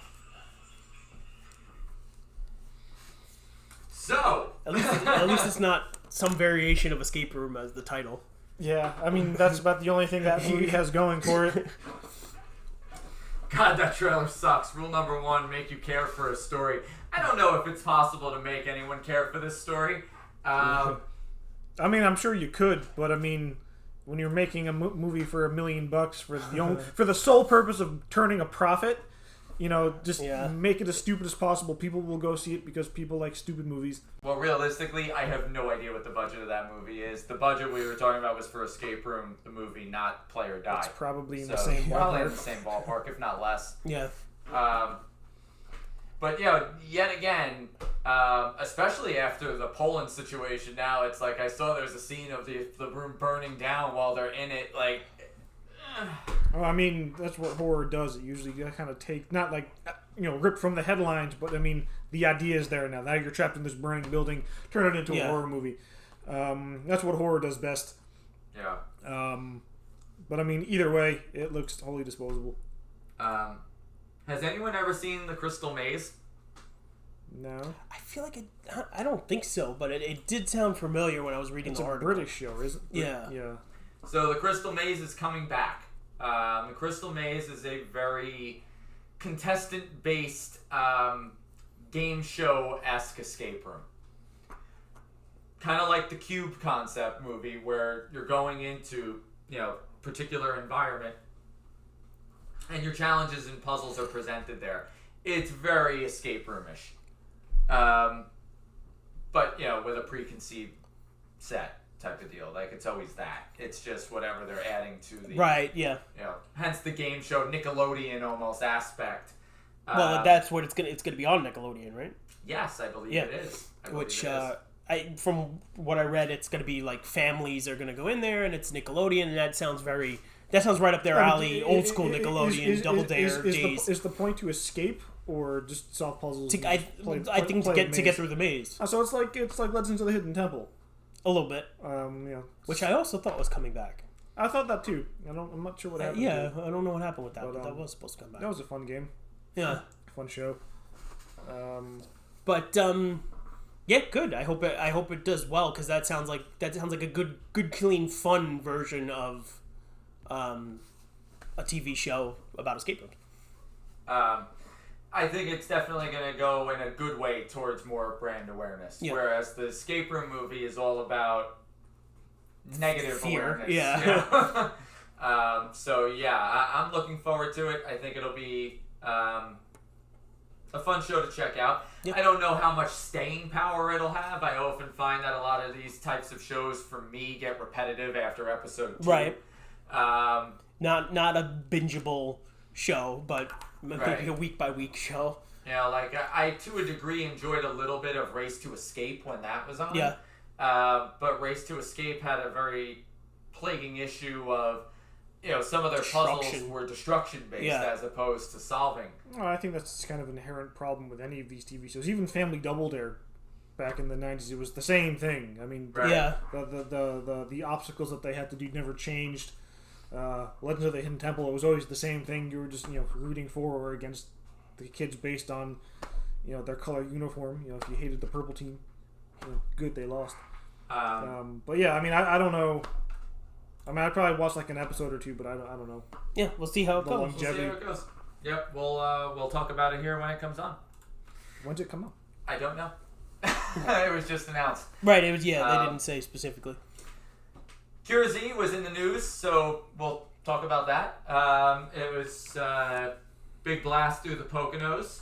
Speaker 2: So
Speaker 1: At least it's not some variation of Escape Room as the title.
Speaker 3: Yeah, I mean, that's about the only thing that movie has going for it.
Speaker 2: God, that trailer sucks. Rule number 1, make you care for a story. I don't know if it's possible to make anyone care for this story.
Speaker 3: I mean, I'm sure you could, but I mean, when you're making a movie for $1 million for for the sole purpose of turning a profit, you know, just make it as stupid as possible. People will go see it because people like stupid movies.
Speaker 2: Well, realistically, I have no idea what the budget of that movie is. The budget we were talking about was for Escape Room, the movie, not Play or Die.
Speaker 3: It's probably in the
Speaker 2: So,
Speaker 3: same
Speaker 2: probably in
Speaker 3: ballpark.
Speaker 2: the same ballpark, if not less.
Speaker 1: Yeah.
Speaker 2: But yet again, especially after the Poland situation, now it's like I saw there's a scene of the room burning down while they're in it. Like,
Speaker 3: Well, I mean, that's what horror does. It usually kind of take, not like, you know, ripped from the headlines, but I mean, the idea is there now. Now you're trapped in this burning building, turn it into a horror movie. That's what horror does best.
Speaker 2: yeah.
Speaker 3: But I mean, either way, it looks wholly disposable.
Speaker 2: Has anyone ever seen The Crystal Maze?
Speaker 3: No.
Speaker 1: I feel like I don't think so, but it did sound familiar when I was reading
Speaker 3: It's
Speaker 1: the
Speaker 3: a
Speaker 1: article.
Speaker 3: British show, isn't it?
Speaker 1: Yeah.
Speaker 3: Yeah.
Speaker 2: So The Crystal Maze is coming back. The Crystal Maze is a very contestant-based game show-esque escape room. kind of like the Cube concept movie, where you're going into, particular environment, and your challenges and puzzles are presented there. It's very escape roomish, but with a preconceived set type of deal. Like, it's always that. It's just whatever they're adding to the
Speaker 1: right. Yeah.
Speaker 2: Hence the game show Nickelodeon almost aspect.
Speaker 1: Well, that's what it's gonna be on Nickelodeon, right?
Speaker 2: Yes, I believe it is.
Speaker 1: From what I read, it's gonna be like families are gonna go in there, and it's Nickelodeon, and that sounds right up their alley. Old school Nickelodeon, Double Dare days.
Speaker 3: Is the point to escape or just solve puzzles?
Speaker 1: I think to get through the maze.
Speaker 3: So it's like Legends of the Hidden Temple.
Speaker 1: A little bit. Which I also thought was coming back.
Speaker 3: I thought that too. I'm not sure what happened.
Speaker 1: I don't know what happened with that, but that was supposed to come back.
Speaker 3: That was a fun game.
Speaker 1: Yeah.
Speaker 3: Fun show.
Speaker 1: Yeah, good. I hope it does well, because that sounds like a good, clean, fun version of a TV show about escape rooms.
Speaker 2: I think it's definitely going to go in a good way towards more brand awareness, whereas the escape room movie is all about negative
Speaker 1: fear.
Speaker 2: awareness.
Speaker 1: Yeah.
Speaker 2: I'm looking forward to it. I think it'll be a fun show to check out. I don't know how much staying power it'll have. I often find that a lot of these types of shows, for me, get repetitive after episode 2.
Speaker 1: Right. Not a bingeable show, but maybe a week-by-week show.
Speaker 2: I to a degree enjoyed a little bit of Race to Escape when that was on.
Speaker 1: Yeah.
Speaker 2: But Race to Escape had a very plaguing issue of, some of their puzzles were destruction-based as opposed to solving.
Speaker 3: Well, I think that's kind of an inherent problem with any of these TV shows. Even Family Double Dare, back in the 90s, it was the same thing. I mean, the obstacles that they had to do never changed. Legends of the Hidden Temple, it was always the same thing. You were just rooting for or against the kids based on their color uniform. If you hated the purple team, good, they lost. But yeah, I mean, I don't know. I mean, I'd probably watch like an episode or two, but I don't know.
Speaker 1: Yeah, we'll see how it goes.
Speaker 2: We'll see how it goes. Yep, we'll talk about it here when it comes on.
Speaker 3: When's it come out?
Speaker 2: I don't know. It was just announced.
Speaker 1: Right. It was. Yeah, they didn't say specifically.
Speaker 2: Cura Z was in the news, so we'll talk about that. It was big blast through the Poconos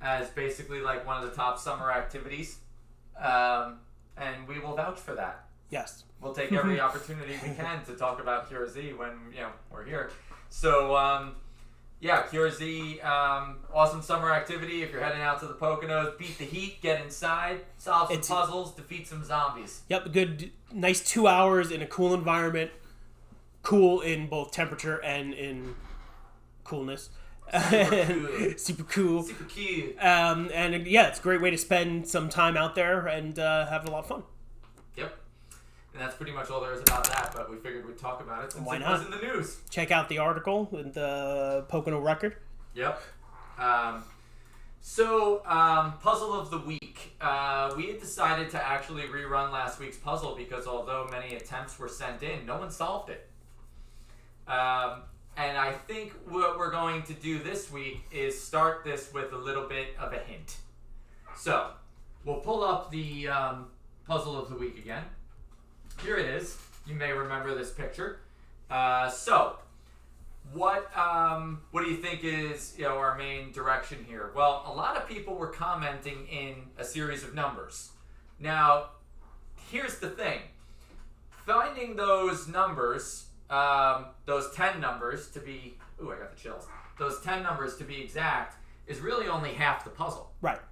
Speaker 2: as basically like one of the top summer activities, and we will vouch for that.
Speaker 1: Yes.
Speaker 2: We'll take every opportunity we can to talk about Cura Z when we're here. So Cura Z, awesome summer activity. If you're heading out to the Poconos, beat the heat, get inside, solve some puzzles, defeat some zombies.
Speaker 1: Yep, good, nice 2 hours in a cool environment. Cool in both temperature and in coolness. Super cool.
Speaker 2: Super cute.
Speaker 1: And yeah, it's a great way to spend some time out there and have a lot of fun.
Speaker 2: Yep. And that's pretty much all there is about that, but we figured we'd talk about it since it was in the news.
Speaker 1: Check out the article in the Pocono Record.
Speaker 2: Yep. Puzzle of the week. We had decided to actually rerun last week's puzzle because although many attempts were sent in, no one solved it. And I think what we're going to do this week is start this with a little bit of a hint. So, we'll pull up the puzzle of the week again. Here it is. You may remember this picture. What do you think is our main direction here? Well, a lot of people were commenting in a series of numbers. Now, here's the thing. Finding those numbers, those 10 numbers to be... Ooh, I got the chills. Those 10 numbers to be exact is really only half the puzzle.
Speaker 1: Right.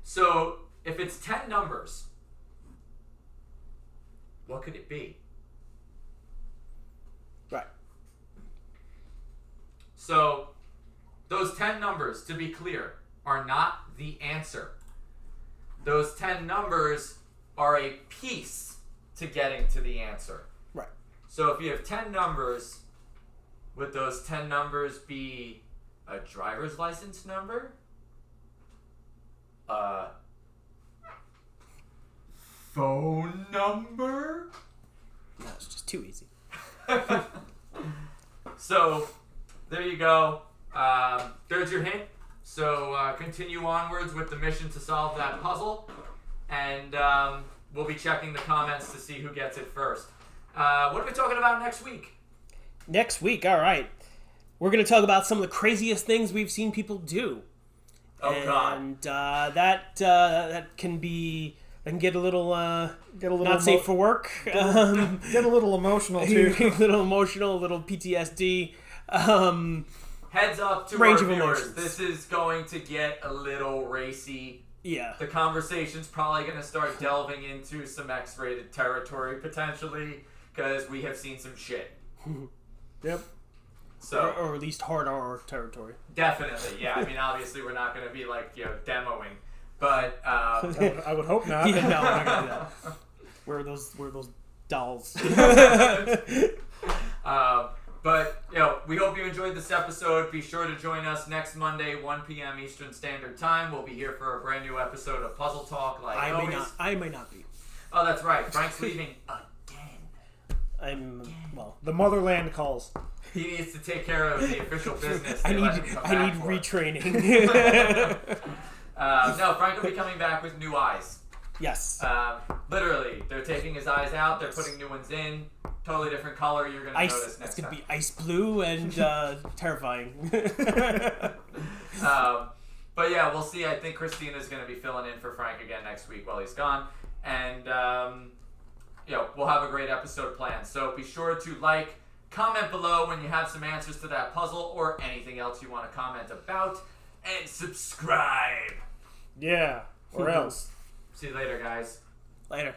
Speaker 2: So, if it's 10 numbers... what could it be?
Speaker 1: Right.
Speaker 2: So, those 10 numbers, to be clear, are not the answer. Those 10 numbers are a piece to getting to the answer.
Speaker 1: Right.
Speaker 2: So, if you have 10 numbers, would those 10 numbers be a driver's license number? Phone number?
Speaker 1: No, it's just too easy.
Speaker 2: So, there you go. There's your hint. So, continue onwards with the mission to solve that puzzle. And we'll be checking the comments to see who gets it first. What are we talking about next week?
Speaker 1: Next week, all right. We're going to talk about some of the craziest things we've seen people do.
Speaker 2: Oh, God.
Speaker 1: And that can be... I can get a little not safe for work.
Speaker 3: Get a little emotional too.
Speaker 1: A little emotional, a little PTSD.
Speaker 2: Heads up to
Speaker 1: Range
Speaker 2: our
Speaker 1: of
Speaker 2: viewers.
Speaker 1: emotions.
Speaker 2: This is going to get a little racy.
Speaker 1: Yeah.
Speaker 2: The conversation's probably going to start delving into some X-rated territory potentially because we have seen some shit.
Speaker 3: Yep.
Speaker 2: So,
Speaker 1: or at least hard R territory.
Speaker 2: Definitely, yeah. I mean, obviously, we're not going to be like demoing, but
Speaker 3: I would hope not.
Speaker 1: Yeah, no, we're not gonna do that. Where are those dolls?
Speaker 2: But we hope you enjoyed this episode. Be sure to join us next Monday, 1 p.m. Eastern Standard Time. We'll be here for a brand new episode of Puzzle Talk.
Speaker 1: I may not be.
Speaker 2: Oh, that's right. Frank's leaving
Speaker 3: The motherland calls.
Speaker 2: He needs to take care of the official business.
Speaker 1: I need retraining.
Speaker 2: No, Frank will be coming back with new eyes.
Speaker 1: Yes.
Speaker 2: Literally, they're taking his eyes out. They're putting new ones in. Totally different color. You're gonna notice next
Speaker 1: It's gonna
Speaker 2: time.
Speaker 1: be ice blue and terrifying.
Speaker 2: But yeah, we'll see. I think Christina's gonna be filling in for Frank again next week while he's gone, and we'll have a great episode planned. So be sure to like, comment below when you have some answers to that puzzle or anything else you want to comment about, and subscribe.
Speaker 3: Yeah, or else.
Speaker 2: See you later, guys.
Speaker 1: Later.